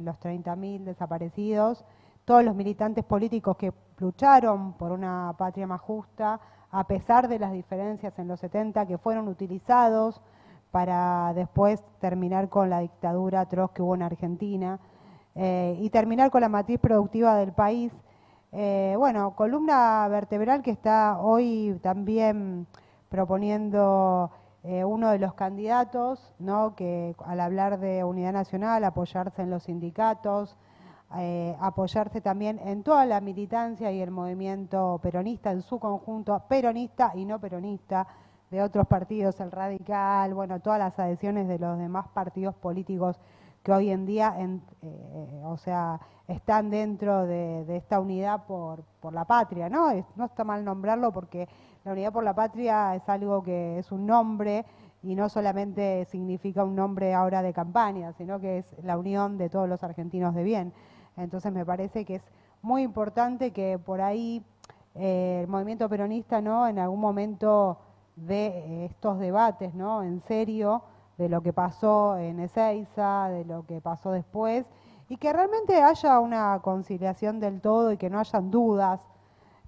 los 30.000 desaparecidos, todos los militantes políticos que lucharon por una patria más justa, a pesar de las diferencias en los 70, que fueron utilizados para después terminar con la dictadura atroz que hubo en Argentina y terminar con la matriz productiva del país. Bueno, columna vertebral que está hoy también proponiendo uno de los candidatos, ¿no?, que al hablar de unidad nacional, apoyarse en los sindicatos, apoyarse también en toda la militancia y el movimiento peronista en su conjunto, peronista y no peronista, de otros partidos, el Radical, bueno, todas las adhesiones de los demás partidos políticos que hoy en día, o sea, están dentro de esta unidad por la patria, ¿no? No está mal nombrarlo porque la unidad por la patria es algo que es un nombre y no solamente significa un nombre ahora de campaña, sino que es la unión de todos los argentinos de bien. Entonces me parece que es muy importante que por ahí el movimiento peronista, ¿no?, en algún momento de estos debates, ¿no?, en serio, de lo que pasó en Ezeiza, de lo que pasó después, y que realmente haya una conciliación del todo y que no hayan dudas.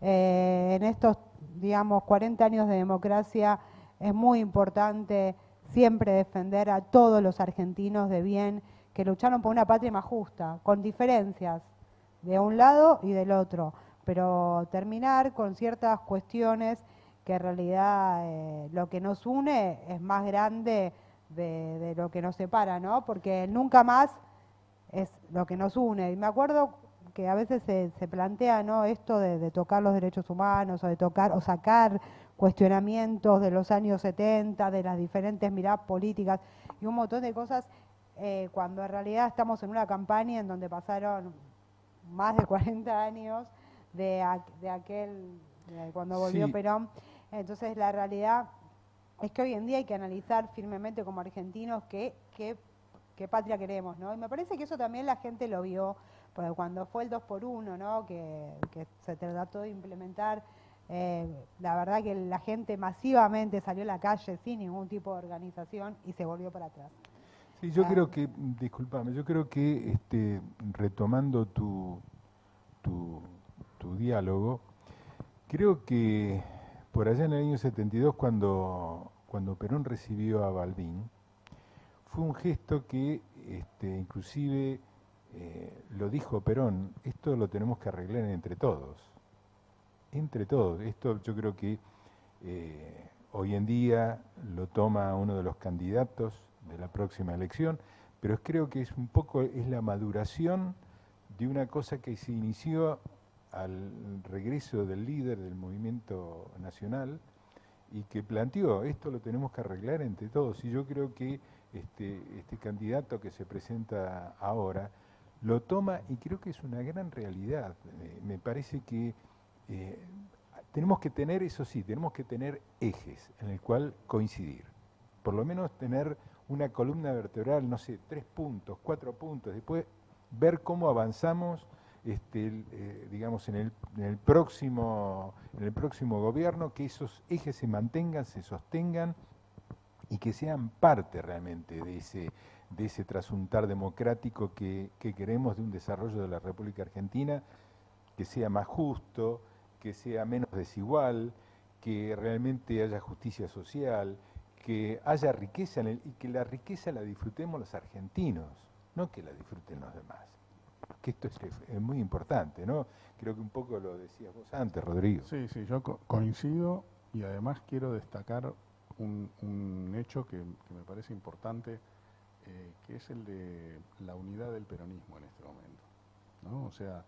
En estos, digamos, 40 años de democracia es muy importante siempre defender a todos los argentinos de bien que lucharon por una patria más justa, con diferencias de un lado y del otro, pero terminar con ciertas cuestiones que en realidad lo que nos une es más grande de lo que nos separa, ¿no? Porque nunca más es lo que nos une. Y me acuerdo que a veces se plantea, ¿no?, esto de tocar los derechos humanos o de tocar o sacar cuestionamientos de los años 70, de las diferentes miradas políticas y un montón de cosas, cuando en realidad estamos en una campaña en donde pasaron más de 40 años de cuando volvió Sí. Perón. Entonces la realidad es que hoy en día hay que analizar firmemente como argentinos qué patria queremos, ¿no? Y me parece que eso también la gente lo vio, porque cuando fue el 2x1, ¿no?, que se trató de implementar, la verdad que la gente masivamente salió a la calle sin ningún tipo de organización y se volvió para atrás. Sí, yo creo que, discúlpame, yo creo que retomando tu diálogo, creo que por allá en el año 72, cuando Perón recibió a Balbín, fue un gesto que inclusive lo dijo Perón, esto lo tenemos que arreglar entre todos. Entre todos. Esto yo creo que hoy en día lo toma uno de los candidatos de la próxima elección, pero creo que es un poco la maduración de una cosa que se inició al regreso del líder del movimiento nacional y que planteó, esto lo tenemos que arreglar entre todos. Y yo creo que este candidato que se presenta ahora lo toma y creo que es una gran realidad. Me parece que tenemos que tener, eso sí, tenemos que tener ejes en el cual coincidir. Por lo menos tener una columna vertebral, no sé, 3 puntos, 4 puntos, después ver cómo avanzamos, digamos, en el próximo gobierno, que esos ejes se mantengan, se sostengan y que sean parte realmente de ese trasuntar democrático que queremos, de un desarrollo de la República Argentina que sea más justo, que sea menos desigual, que realmente haya justicia social, que haya riqueza y que la riqueza la disfrutemos los argentinos, no que la disfruten los demás. Que esto es muy importante, ¿no? Creo que un poco lo decías vos antes, Rodrigo. Sí, yo coincido y además quiero destacar un hecho que me parece importante, que es el de la unidad del peronismo en este momento, ¿no? O sea,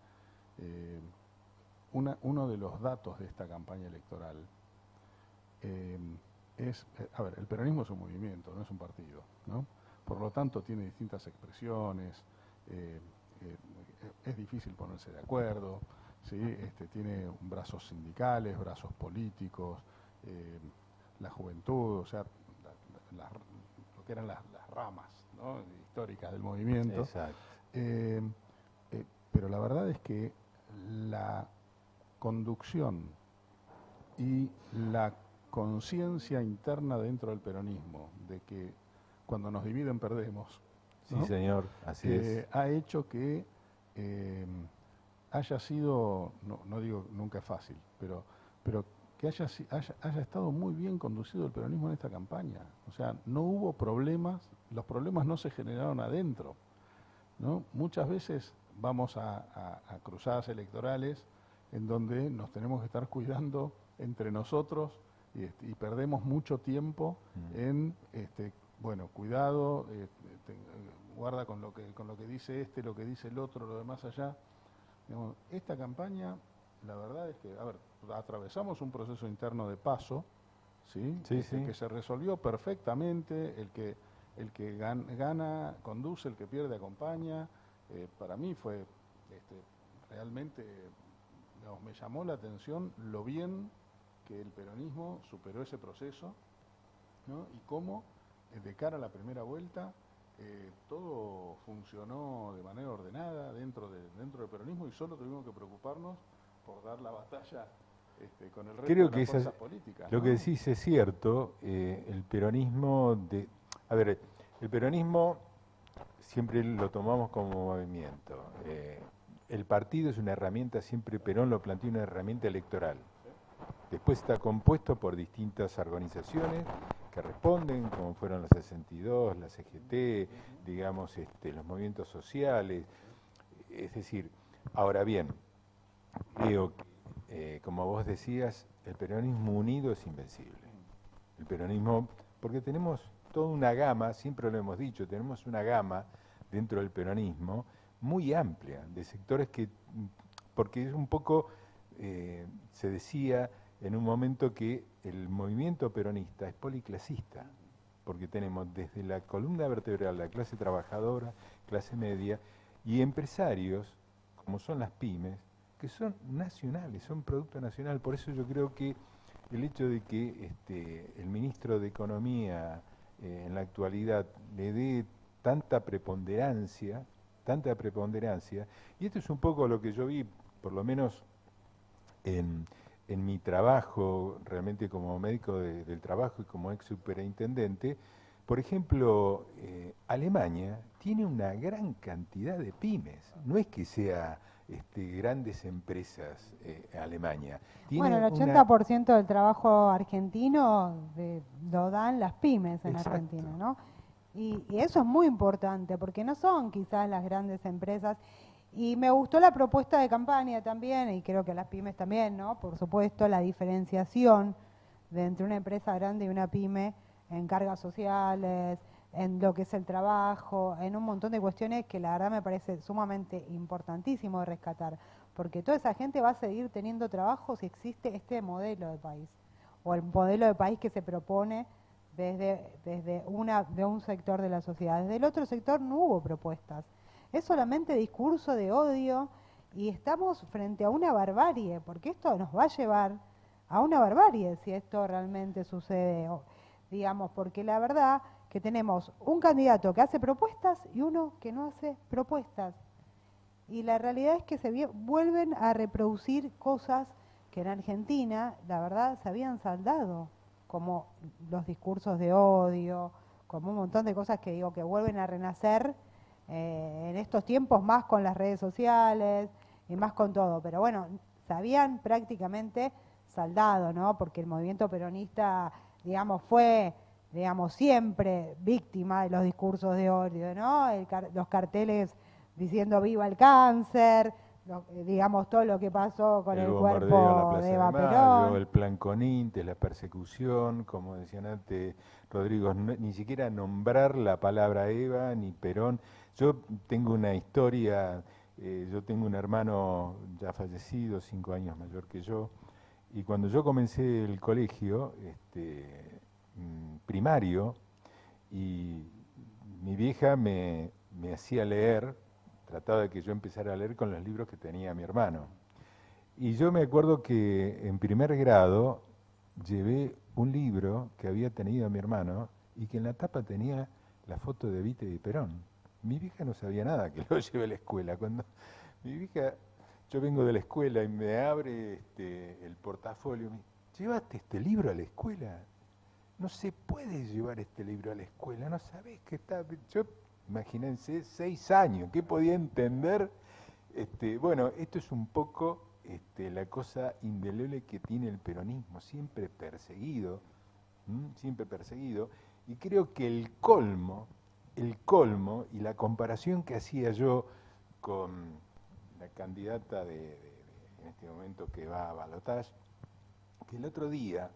uno de los datos de esta campaña electoral es, a ver, el peronismo es un movimiento, no es un partido, ¿no? Por lo tanto tiene distintas expresiones, es difícil ponerse de acuerdo, ¿sí? Tiene brazos sindicales, brazos políticos, la juventud, o sea, lo que eran las ramas, ¿no?, históricas del movimiento. Exacto. Pero la verdad es que la conducción y la conciencia interna dentro del peronismo de que cuando nos dividen perdemos, ¿no? Sí, señor, así es. Ha hecho que haya sido, no digo nunca fácil, pero que haya estado muy bien conducido el peronismo en esta campaña. O sea, no hubo problemas, los problemas no se generaron adentro, ¿no? Muchas veces vamos a cruzadas electorales en donde nos tenemos que estar cuidando entre nosotros y perdemos mucho tiempo en, bueno, cuidado, guarda con lo que dice lo que dice el otro, lo demás allá. Digamos, esta campaña, la verdad es que, a ver, atravesamos un proceso interno de paso, ¿sí? Sí, sí. Que se resolvió perfectamente, el que gana conduce, el que pierde acompaña. Para mí fue realmente, digamos, me llamó la atención lo bien que el peronismo superó ese proceso, ¿no? Y cómo de cara a la primera vuelta todo funcionó de manera ordenada dentro del peronismo y solo tuvimos que preocuparnos por dar la batalla con el resto de las fuerzas políticas. Lo ¿no? que decís es cierto, el peronismo, el peronismo siempre lo tomamos como movimiento. El partido es una herramienta, siempre Perón lo planteó, una herramienta electoral. Después está compuesto por distintas organizaciones que responden, como fueron las 62, la CGT, digamos, los movimientos sociales. Es decir, ahora bien, creo que, como vos decías, el peronismo unido es invencible. El peronismo, porque tenemos toda una gama, siempre lo hemos dicho, tenemos una gama dentro del peronismo muy amplia, de sectores que, porque es un poco, se decía en un momento que el movimiento peronista es policlasista, porque tenemos desde la columna vertebral, la clase trabajadora, clase media, y empresarios, como son las pymes, que son nacionales, son producto nacional. Por eso yo creo que el hecho de que el ministro de Economía en la actualidad le dé tanta preponderancia, y esto es un poco lo que yo vi, por lo menos en mi trabajo, realmente como médico del trabajo y como ex superintendente. Por ejemplo, Alemania tiene una gran cantidad de pymes, no es que sea grandes empresas Alemania. Bueno, el 80% del trabajo argentino lo dan las pymes en Exacto. Argentina, ¿no? Y eso es muy importante, porque no son quizás las grandes empresas. Y me gustó la propuesta de campaña también, y creo que las pymes también, ¿no? Por supuesto, la diferenciación entre una empresa grande y una pyme en cargas sociales, en lo que es el trabajo, en un montón de cuestiones que la verdad me parece sumamente importantísimo de rescatar, porque toda esa gente va a seguir teniendo trabajo si existe este modelo de país, o el modelo de país que se propone desde un sector de la sociedad. Desde el otro sector no hubo propuestas, es solamente discurso de odio, y estamos frente a una barbarie, porque esto nos va a llevar a una barbarie si esto realmente sucede, digamos, porque la verdad que tenemos un candidato que hace propuestas y uno que no hace propuestas. Y la realidad es que se vuelven a reproducir cosas que en Argentina, la verdad, se habían saldado, como los discursos de odio, como un montón de cosas que digo que vuelven a renacer en estos tiempos, más con las redes sociales y más con todo. Pero bueno, se habían prácticamente saldado, ¿no? Porque el movimiento peronista, digamos, fue siempre víctima de los discursos de odio, ¿no? Los carteles diciendo viva el cáncer, digamos, todo lo que pasó con el cuerpo de Eva Perón. El plan Conintes, la persecución, como decían antes Rodrigo, ni siquiera nombrar la palabra Eva ni Perón. Yo tengo una historia, yo tengo un hermano ya fallecido, 5 años mayor que yo, y cuando yo comencé el colegio, primario, y mi vieja me hacía leer, trataba de que yo empezara a leer con los libros que tenía mi hermano. Y yo me acuerdo que en primer grado llevé un libro que había tenido mi hermano y que en la tapa tenía la foto de Evita y de Perón. Mi vieja no sabía nada que lo llevé a la escuela. Cuando mi vieja, yo vengo de la escuela y me abre el portafolio, me dice, ¿llevaste este libro a la escuela? No se puede llevar este libro a la escuela, no sabés que está... Yo, imagínense, 6 años, ¿qué podía entender? Bueno, esto es un poco la cosa indeleble que tiene el peronismo, siempre perseguido, y creo que el colmo y la comparación que hacía yo con la candidata en este momento que va a balotaje, que el otro día,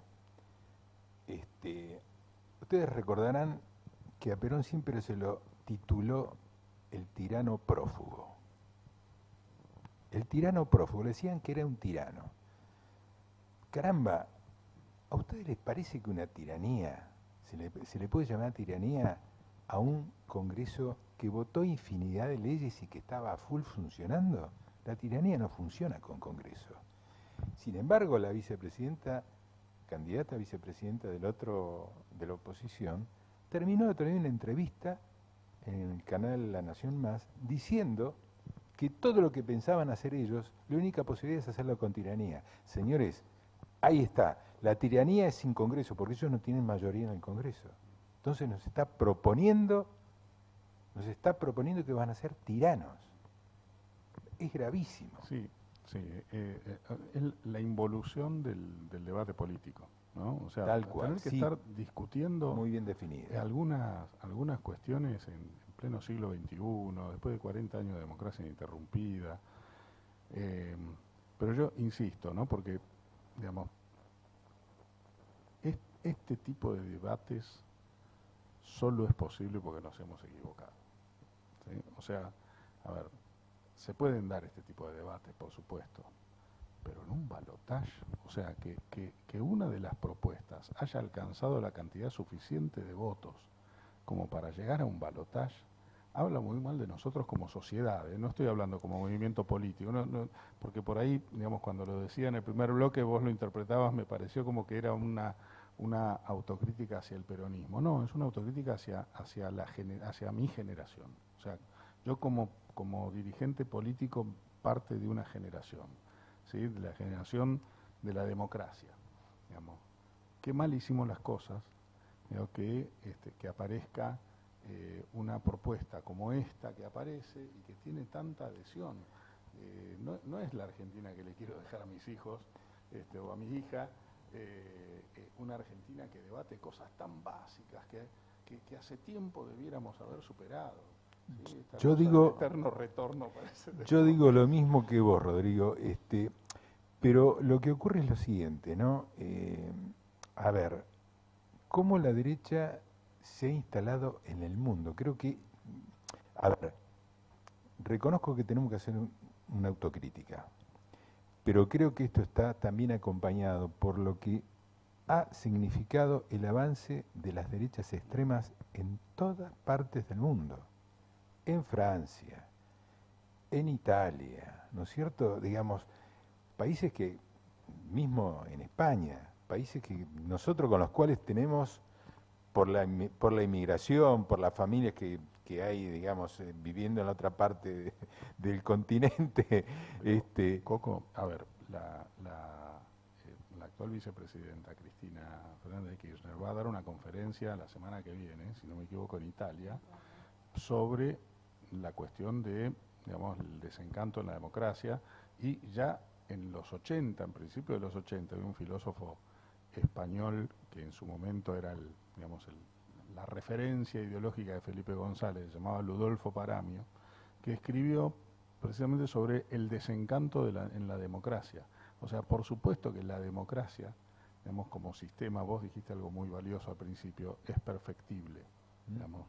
ustedes recordarán que a Perón siempre se lo tituló el tirano prófugo. El tirano prófugo, le decían que era un tirano. Caramba, ¿a ustedes les parece que una tiranía, se le puede llamar tiranía a un Congreso que votó infinidad de leyes y que estaba a full funcionando. La tiranía no funciona con Congreso. Sin embargo, la vicepresidenta, candidata a vicepresidenta de la oposición, terminó de tener una entrevista en el canal La Nación Más diciendo que todo lo que pensaban hacer ellos, la única posibilidad es hacerlo con tiranía. Señores, ahí está, la tiranía es sin Congreso, porque ellos no tienen mayoría en el Congreso. Entonces nos está proponiendo que van a ser tiranos. Es gravísimo. Sí, sí, la involución del debate político, ¿no? O sea, tal cual, tener que sí, estar discutiendo muy bien definida. algunas cuestiones en pleno siglo XXI, después de 40 años de democracia ininterrumpida. Pero yo insisto, ¿no? Porque, digamos, este tipo de debates solo es posible porque nos hemos equivocado, ¿sí? O sea, a ver, se pueden dar este tipo de debates, por supuesto, pero en un balotaje, o sea, que una de las propuestas haya alcanzado la cantidad suficiente de votos como para llegar a un balotaje, habla muy mal de nosotros como sociedad, ¿eh? No estoy hablando como movimiento político, porque por ahí, digamos, cuando lo decía en el primer bloque, vos lo interpretabas, me pareció como que era una autocrítica hacia el peronismo. No, es una autocrítica hacia mi generación. O sea, yo como dirigente político parte de una generación, ¿sí? De la generación de la democracia, digamos. Qué mal hicimos las cosas, digamos, que aparezca una propuesta como esta que aparece y que tiene tanta adhesión. No es la Argentina que le quiero dejar a mis hijos o a mi hija, una Argentina que debate cosas tan básicas que hace tiempo debiéramos haber superado. ¿Sí? Yo digo, eterno retorno parece. Yo digo lo mismo que vos, Rodrigo, pero lo que ocurre es lo siguiente, ¿no? A ver, cómo la derecha se ha instalado en el mundo. Creo que, a ver, reconozco que tenemos que hacer una autocrítica, pero creo que esto está también acompañado por lo que ha significado el avance de las derechas extremas en todas partes del mundo. En Francia, en Italia, ¿no es cierto? Digamos, países que, mismo en España, países que nosotros con los cuales tenemos, por la inmigración, por las familias que hay, digamos, viviendo en la otra parte del continente. Coco, a ver, la actual vicepresidenta Cristina Fernández de Kirchner va a dar una conferencia la semana que viene, si no me equivoco, en Italia, sobre la cuestión de, digamos, el desencanto en la democracia, y ya en los 80, en principio de los 80, había un filósofo español que en su momento era la referencia ideológica de Felipe González, se llamaba Ludolfo Paramio, que escribió precisamente sobre el desencanto en la democracia. O sea, por supuesto que la democracia, digamos, como sistema, vos dijiste algo muy valioso al principio, es perfectible, digamos.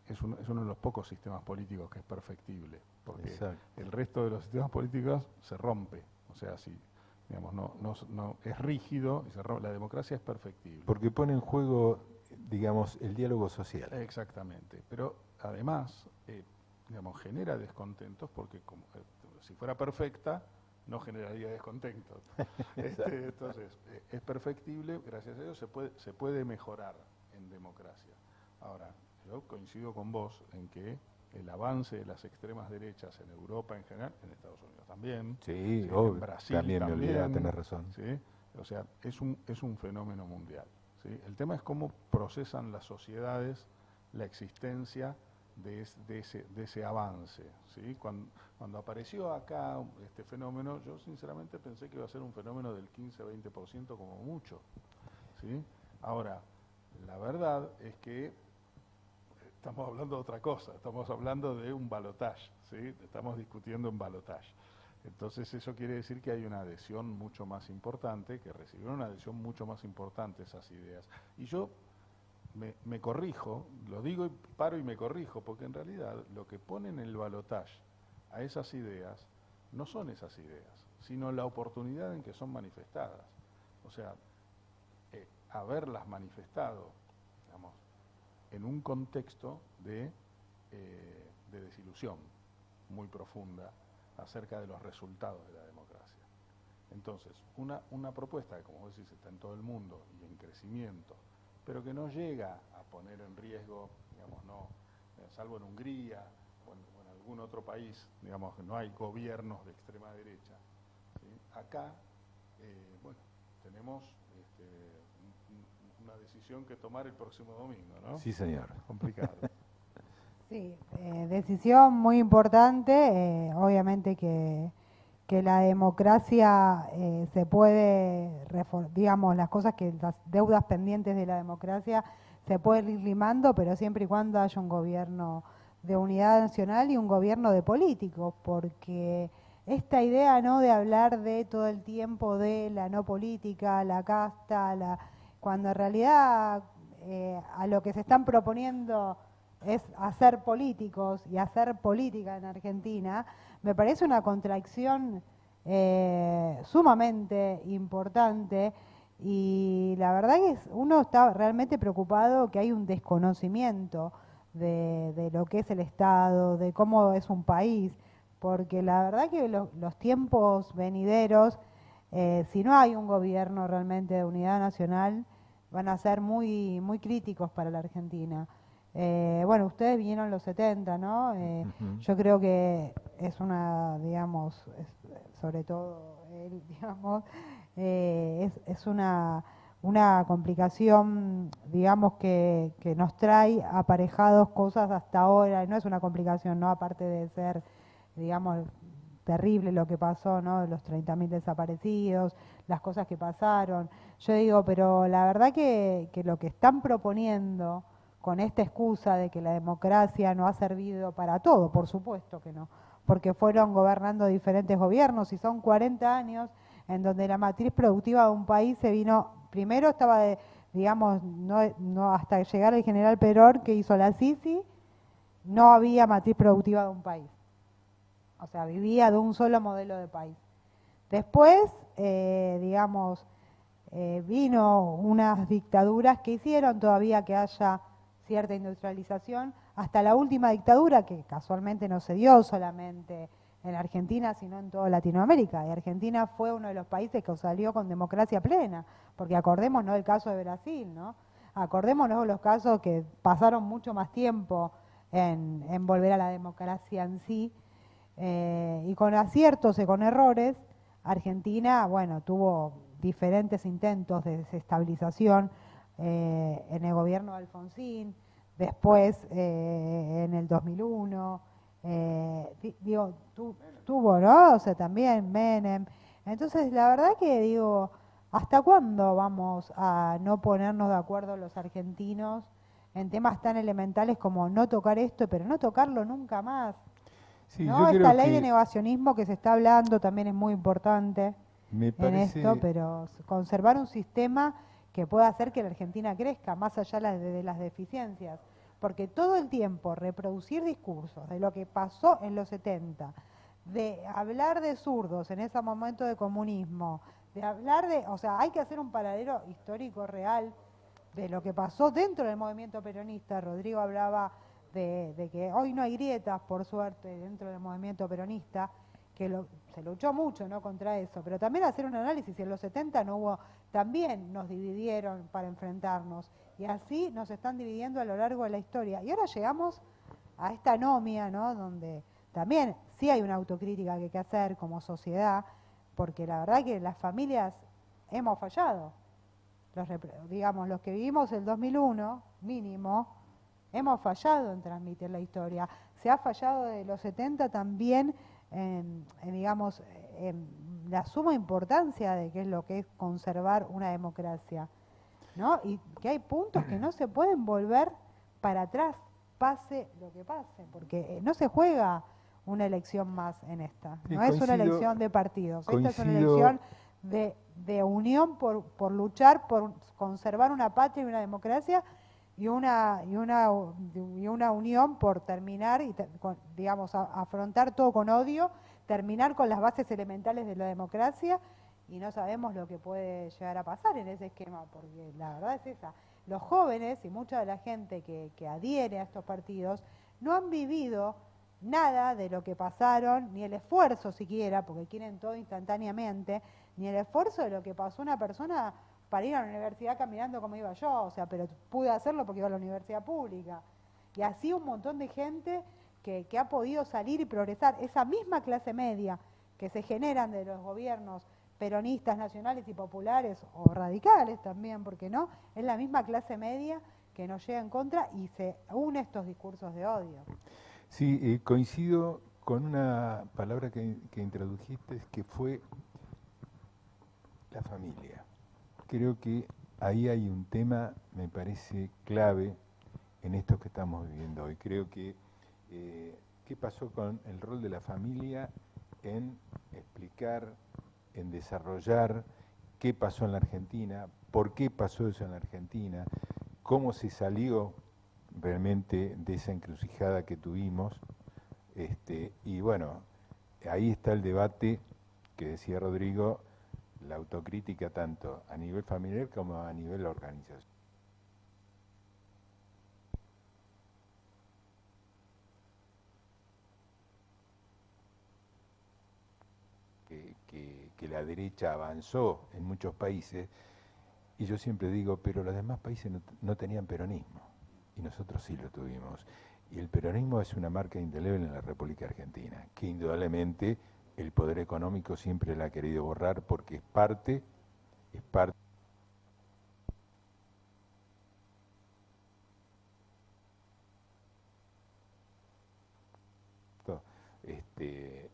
Es uno de los pocos sistemas políticos que es perfectible, porque el resto de los sistemas políticos se rompe, o sea, si, digamos, no es rígido, la democracia es perfectible. Porque pone en juego, digamos, el diálogo social. Exactamente, pero además, digamos, genera descontentos porque si fuera perfecta, no generaría descontentos. Entonces, es perfectible, gracias a Dios se puede mejorar en democracia. Ahora, yo coincido con vos en que el avance de las extremas derechas en Europa en general, en Estados Unidos también, sí, en Brasil también, me olvidaba, tenés razón. ¿Sí? O sea, es un fenómeno mundial, ¿sí? El tema es cómo procesan las sociedades la existencia de ese avance, ¿sí? Cuando apareció acá este fenómeno, yo sinceramente pensé que iba a ser un fenómeno del 15-20% como mucho, ¿sí? Ahora, la verdad es que estamos hablando de otra cosa, estamos hablando de un balotaje, ¿sí? Estamos discutiendo un balotaje. Entonces eso quiere decir que hay una adhesión mucho más importante, que recibieron una adhesión mucho más importante esas ideas. Y yo me corrijo, lo digo y paro y me corrijo, porque en realidad lo que pone en el balotaje a esas ideas no son esas ideas, sino la oportunidad en que son manifestadas. O sea, haberlas manifestado, digamos, en un contexto de desilusión muy profunda acerca de los resultados de la democracia. Entonces, una propuesta que, como vos decís, está en todo el mundo y en crecimiento, pero que no llega a poner en riesgo, digamos, no, salvo en Hungría o en algún otro país, digamos, no hay gobiernos de extrema derecha, ¿sí? Acá, bueno, tenemos una decisión que tomar el próximo domingo, ¿no? Sí, señor. Complicado. Sí, decisión muy importante, obviamente que la democracia se puede, digamos, las deudas pendientes de la democracia se pueden ir limando, pero siempre y cuando haya un gobierno de unidad nacional y un gobierno de políticos, porque esta idea, ¿no?, de hablar de todo el tiempo de la no política, la casta, cuando en realidad a lo que se están proponiendo es hacer políticos y hacer política en Argentina, me parece una contradicción sumamente importante, y la verdad que uno está realmente preocupado que hay un desconocimiento de lo que es el Estado, de cómo es un país, porque la verdad que los tiempos venideros, si no hay un gobierno realmente de unidad nacional, van a ser muy, muy críticos para la Argentina. Bueno, ustedes vinieron en los 70, ¿no? Yo creo que es una, digamos, sobre todo él, digamos, es una complicación, digamos, que nos trae aparejados cosas hasta ahora, y no es una complicación, ¿no? Aparte de ser, digamos, terrible lo que pasó, ¿no? Los 30.000 desaparecidos, las cosas que pasaron. Yo digo, pero la verdad que lo que están proponiendo con esta excusa de que la democracia no ha servido para todo, por supuesto que no, porque fueron gobernando diferentes gobiernos y son 40 años en donde la matriz productiva de un país se vino, primero estaba, digamos, no hasta llegar el general Perón que hizo la Sisi, no había matriz productiva de un país, o sea, vivía de un solo modelo de país. Después, digamos, vino unas dictaduras que hicieron todavía que haya cierta industrialización, hasta la última dictadura, que casualmente no se dio solamente en Argentina, sino en toda Latinoamérica. Y Argentina fue uno de los países que salió con democracia plena, porque acordémonos del caso de Brasil, ¿no? Acordémonos de los casos que pasaron mucho más tiempo en volver a la democracia en sí, y con aciertos y con errores. Argentina, bueno, tuvo diferentes intentos de desestabilización, en el gobierno de Alfonsín, después en el 2001, digo, tuvo, ¿no? O sea, también Menem. Entonces, la verdad que digo, ¿hasta cuándo vamos a no ponernos de acuerdo los argentinos en temas tan elementales como no tocar esto, pero no tocarlo nunca más? Sí, ¿no? Esta ley de negacionismo que se está hablando también es muy importante en esto, pero conservar un sistema que pueda hacer que la Argentina crezca, más allá de las deficiencias. Porque todo el tiempo reproducir discursos de lo que pasó en los 70, de hablar de zurdos en ese momento de comunismo, de hablar de... O sea, hay que hacer un paralelo histórico real de lo que pasó dentro del movimiento peronista. Rodrigo hablaba de que hoy no hay grietas, por suerte, dentro del movimiento peronista, que se luchó mucho, ¿no?, contra eso, pero también hacer un análisis. En los 70 no hubo, también nos dividieron para enfrentarnos, y así nos están dividiendo a lo largo de la historia. Y ahora llegamos a esta anomia, ¿no?, donde también sí hay una autocrítica que hay que hacer como sociedad, porque la verdad que las familias hemos fallado. Digamos, los que vivimos el 2001, mínimo, hemos fallado en transmitir la historia. Se ha fallado de los 70 también digamos, en la suma importancia de qué es lo que es conservar una democracia, ¿no? Y que hay puntos que no se pueden volver para atrás, pase lo que pase, porque no se juega una elección más en esta, no es una elección de partidos, esta es una elección de unión por luchar, por conservar una patria y una democracia, y una unión por terminar y digamos afrontar todo con odio, terminar con las bases elementales de la democracia, y no sabemos lo que puede llegar a pasar en ese esquema, porque la verdad es esa. los jóvenes y mucha de la gente que adhiere a estos partidos no han vivido nada de lo que pasaron, ni el esfuerzo siquiera, porque quieren todo instantáneamente, ni el esfuerzo de lo que pasó una persona para ir a la universidad caminando como iba yo, o sea, pero pude hacerlo porque iba a la universidad pública. Y así un montón de gente que ha podido salir y progresar. Esa misma clase media que se generan de los gobiernos peronistas, nacionales y populares, o radicales también, ¿por qué no? Es la misma clase media que nos llega en contra y se une a estos discursos de odio. Sí, coincido con una palabra que introdujiste, que fue la familia. Creo que ahí hay un tema, me parece, clave en esto que estamos viviendo hoy. Creo que qué pasó con el rol de la familia en explicar, en desarrollar qué pasó en la Argentina, por qué pasó eso en la Argentina, cómo se salió realmente de esa encrucijada que tuvimos. Y bueno, ahí está el debate que decía Rodrigo, la autocrítica tanto a nivel familiar como a nivel organización. Que la derecha avanzó en muchos países, y yo siempre digo, pero los demás países no tenían peronismo, y nosotros sí lo tuvimos. Y el peronismo es una marca indeleble en la República Argentina, que indudablemente el poder económico siempre la ha querido borrar porque es parte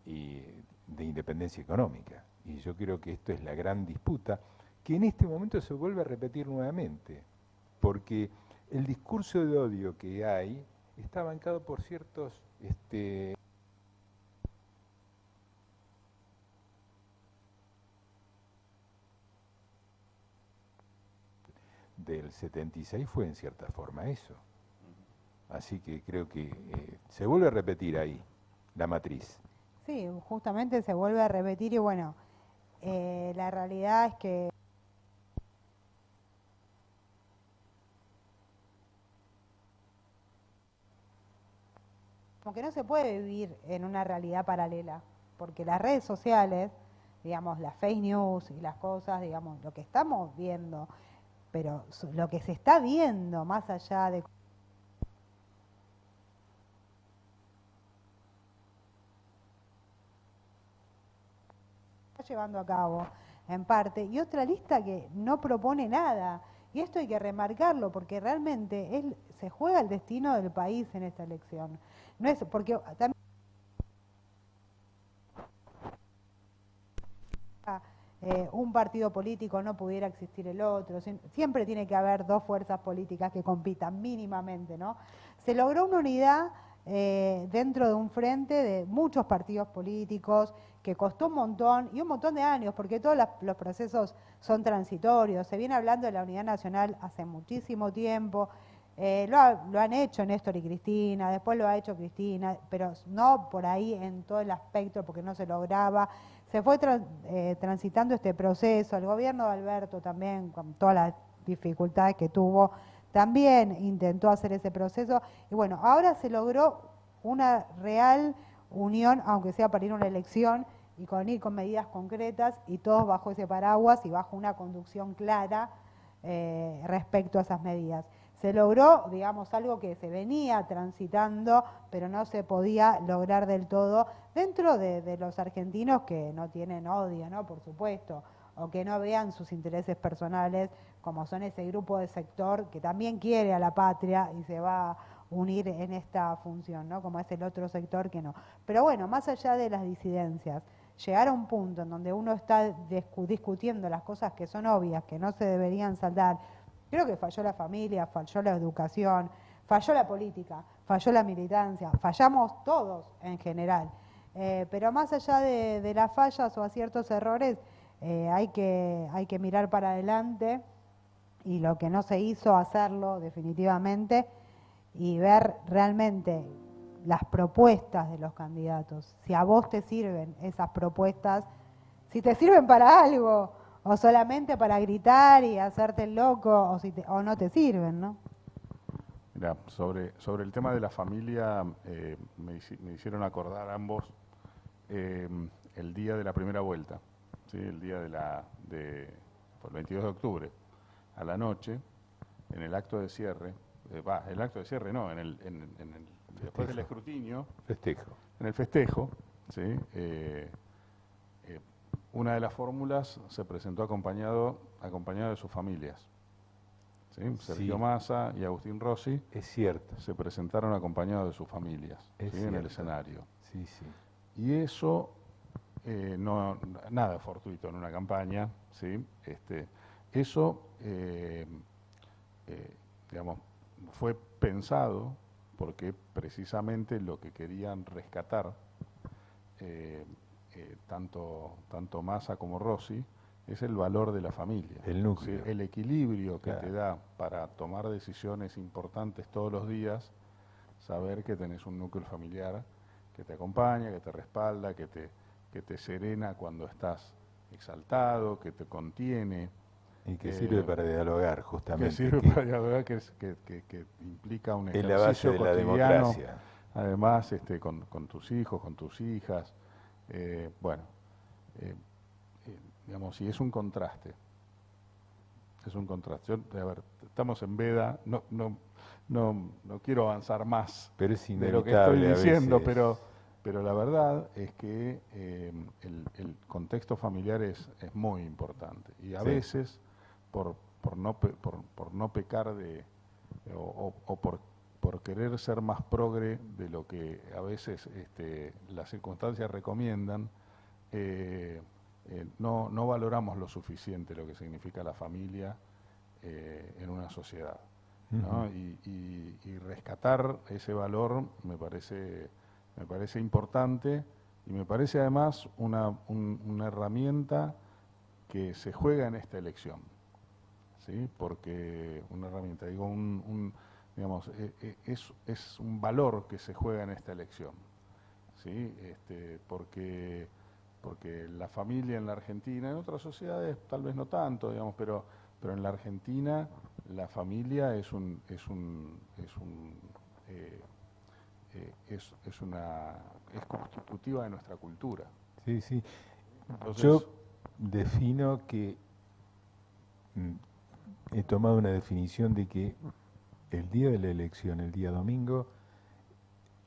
y de independencia económica. Y yo creo que esto es la gran disputa, que en este momento se vuelve a repetir nuevamente, porque el discurso de odio que hay está bancado por ciertos del 76 fue en cierta forma eso. Así que creo que se vuelve a repetir ahí la matriz. Sí, justamente se vuelve a repetir y bueno, la realidad es que como que no se puede vivir en una realidad paralela, porque las redes sociales, digamos, las fake news y las cosas, digamos, lo que estamos viendo, pero lo que se está viendo más allá de llevando a cabo en parte, y otra lista que no propone nada, y esto hay que remarcarlo porque realmente se juega el destino del país en esta elección. No es porque también un partido político no pudiera existir el otro, siempre tiene que haber dos fuerzas políticas que compitan mínimamente, ¿no? Se logró una unidad dentro de un frente de muchos partidos políticos que costó un montón y un montón de años, porque todos los procesos son transitorios. Se viene hablando de la unidad nacional hace muchísimo tiempo, lo han hecho Néstor y Cristina, después lo ha hecho Cristina, pero no por ahí en todo el aspecto porque no se lograba. Se fue transitando este proceso, el gobierno de Alberto también, con todas las dificultades que tuvo, también intentó hacer ese proceso, y bueno, ahora se logró una real unión, aunque sea para ir a una elección, y ir con medidas concretas, y todos bajo ese paraguas y bajo una conducción clara respecto a esas medidas. Se logró, digamos, algo que se venía transitando, pero no se podía lograr del todo dentro de los argentinos que no tienen odio, ¿no? Por supuesto, o que no vean sus intereses personales, como son ese grupo de sector que también quiere a la patria y se va a unir en esta función, ¿no? Como es el otro sector que no. Pero bueno, más allá de las disidencias, llegar a un punto en donde uno está discutiendo las cosas que son obvias, que no se deberían saldar. Creo que falló la familia, falló la educación, falló la política, falló la militancia, fallamos todos en general. Pero más allá de las fallas o aciertos errores, hay que mirar para adelante y lo que no se hizo, hacerlo definitivamente y ver realmente las propuestas de los candidatos. Si a vos te sirven esas propuestas, si te sirven para algo o solamente para gritar y hacerte el loco, o no te sirven, ¿no? Mira, sobre el tema de la familia, me hicieron acordar ambos el día de la primera vuelta, ¿sí? El día el 22 de octubre, a la noche, en el acto de cierre, el acto de cierre no, después del escrutinio, en el festejo, ¿sí? Una de las fórmulas se presentó acompañado de sus familias. ¿Sí? Sergio Massa y Agustín Rossi se presentaron acompañados de sus familias, ¿sí? En el escenario. Sí, sí. Y eso, nada fortuito en una campaña, ¿sí? Eso, digamos, fue pensado porque precisamente lo que querían rescatar, tanto Massa como Rossi, es el valor de la familia. El núcleo. ¿Sí? El equilibrio que te da para tomar decisiones importantes todos los días, saber que tenés un núcleo familiar que te acompaña, que te respalda, que te serena cuando estás exaltado, que te contiene. Y que sirve para dialogar, justamente. Que sirve para dialogar, que implica un ejercicio la base de la cotidiano, democracia. Además, con tus hijos, con tus hijas. Digamos, y es un contraste. Es un contraste. A ver, estamos en veda, no quiero avanzar más pero es de lo que estoy inevitable diciendo, a veces. pero la verdad es que el contexto familiar es muy importante. Y a veces, por no pecar por querer ser más progre de lo que a veces las circunstancias recomiendan, no valoramos lo suficiente lo que significa la familia en una sociedad, ¿no? Y rescatar ese valor me parece importante, y me parece además una herramienta que se juega en esta elección, ¿sí? Porque una herramienta, digo, digamos, es un valor que se juega en esta elección, ¿sí? Porque la familia en la Argentina, en otras sociedades tal vez no tanto, digamos, pero en la Argentina la familia es constitutiva de nuestra cultura. Sí, sí. Entonces, yo defino que he tomado una definición de que el día de la elección, el día domingo,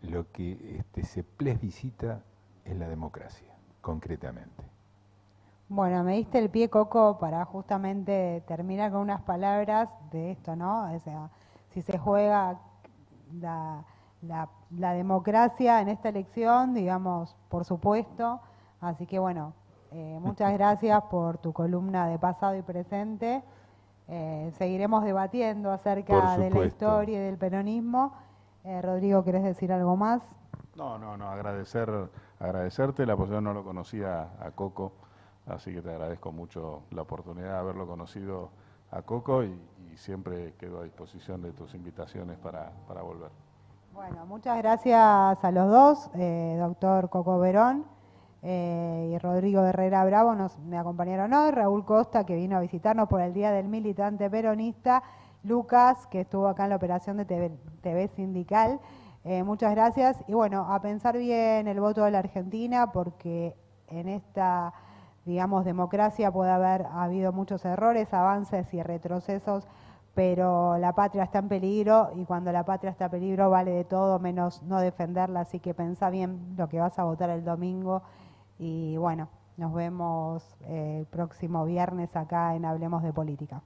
lo que se plebiscita es la democracia, concretamente. Bueno, me diste el pie, Coco, para justamente terminar con unas palabras de esto, ¿no? O sea, si se juega la democracia en esta elección, digamos, por supuesto. Así que bueno, muchas gracias por tu columna de pasado y presente. Seguiremos debatiendo acerca de la historia y del peronismo. Rodrigo, ¿querés decir algo más? No, agradecerte la posibilidad. No lo conocía a Coco, así que te agradezco mucho la oportunidad de haberlo conocido a Coco, y siempre quedo a disposición de tus invitaciones para volver. Bueno, muchas gracias a los dos, doctor Coco Verón y Rodrigo Herrera Bravo, me acompañaron hoy, Raúl Costa, que vino a visitarnos por el Día del Militante Peronista, Lucas, que estuvo acá en la operación de TV Sindical. Muchas gracias, y bueno, a pensar bien el voto de la Argentina, porque en esta, digamos, democracia puede haber habido muchos errores, avances y retrocesos, pero la patria está en peligro, y cuando la patria está en peligro vale de todo menos no defenderla, así que pensá bien lo que vas a votar el domingo, y bueno, nos vemos el próximo viernes acá en Hablemos de Política.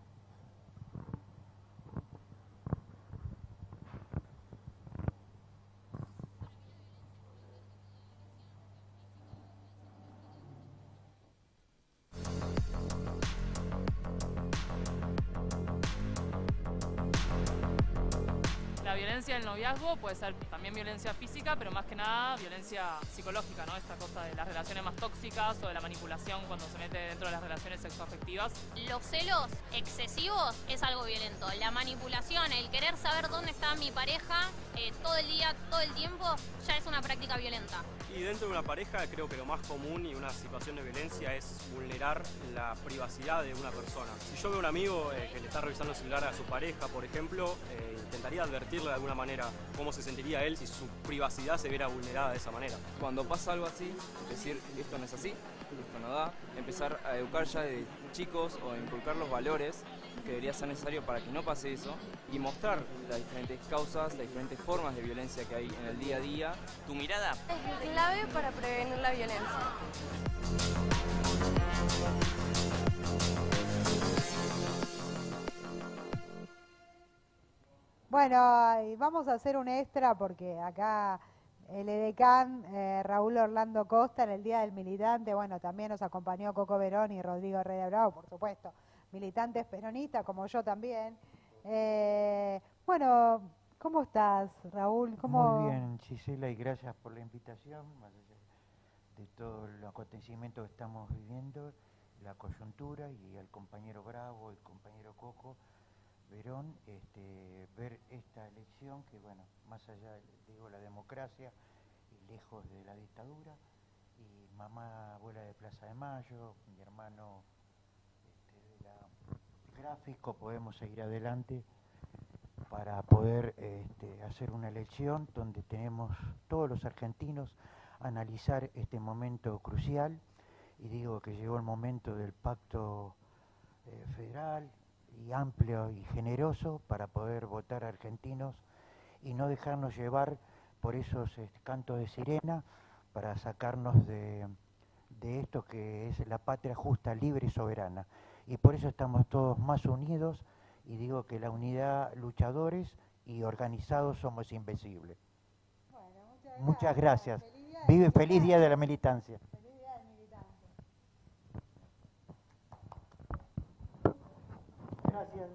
La violencia violencia en el noviazgo puede ser también violencia física, pero más que nada violencia psicológica, ¿no? Esta cosa de las relaciones más tóxicas o de la manipulación cuando se mete dentro de las relaciones sexoafectivas. Los celos excesivos es algo violento. La manipulación, el querer saber dónde está mi pareja todo el día, todo el tiempo, ya es una práctica violenta. Y dentro de una pareja creo que lo más común y una situación de violencia es vulnerar la privacidad de una persona. Si yo veo a un amigo que le está revisando el celular a su pareja, por ejemplo, intentaría advertirle de alguna manera cómo se sentiría él si su privacidad se viera vulnerada de esa manera. Cuando pasa algo así, decir esto no es así, esto no da, empezar a educar ya de chicos o inculcar los valores que debería ser necesario para que no pase eso y mostrar las diferentes causas, las diferentes formas de violencia que hay en el día a día. Tu mirada Es clave para prevenir la violencia. Bueno, y vamos a hacer un extra porque acá el edecán Raúl Orlando Costa en el Día del Militante, bueno, también nos acompañó Coco Verón y Rodrigo Rey Bravo, por supuesto, militantes peronistas como yo también. Bueno, ¿cómo estás, Raúl? Muy bien, Gisela, y gracias por la invitación, más allá de todo el acontecimiento que estamos viviendo, la coyuntura, y al compañero Bravo, el compañero Coco Verón, ver esta elección que, bueno, más allá de, digo, la democracia y lejos de la dictadura, y mamá abuela de Plaza de Mayo, mi hermano de la gráfico, podemos seguir adelante para poder hacer una elección donde tenemos todos los argentinos a analizar este momento crucial, y digo que llegó el momento del pacto federal y amplio y generoso para poder votar argentinos y no dejarnos llevar por esos cantos de sirena para sacarnos de esto que es la patria justa, libre y soberana. Y por eso estamos todos más unidos, y digo que la unidad, luchadores y organizados, somos invencibles. Bueno, muchas gracias. Vive feliz Día de la Militancia. Feliz Día del Militante. Gracias.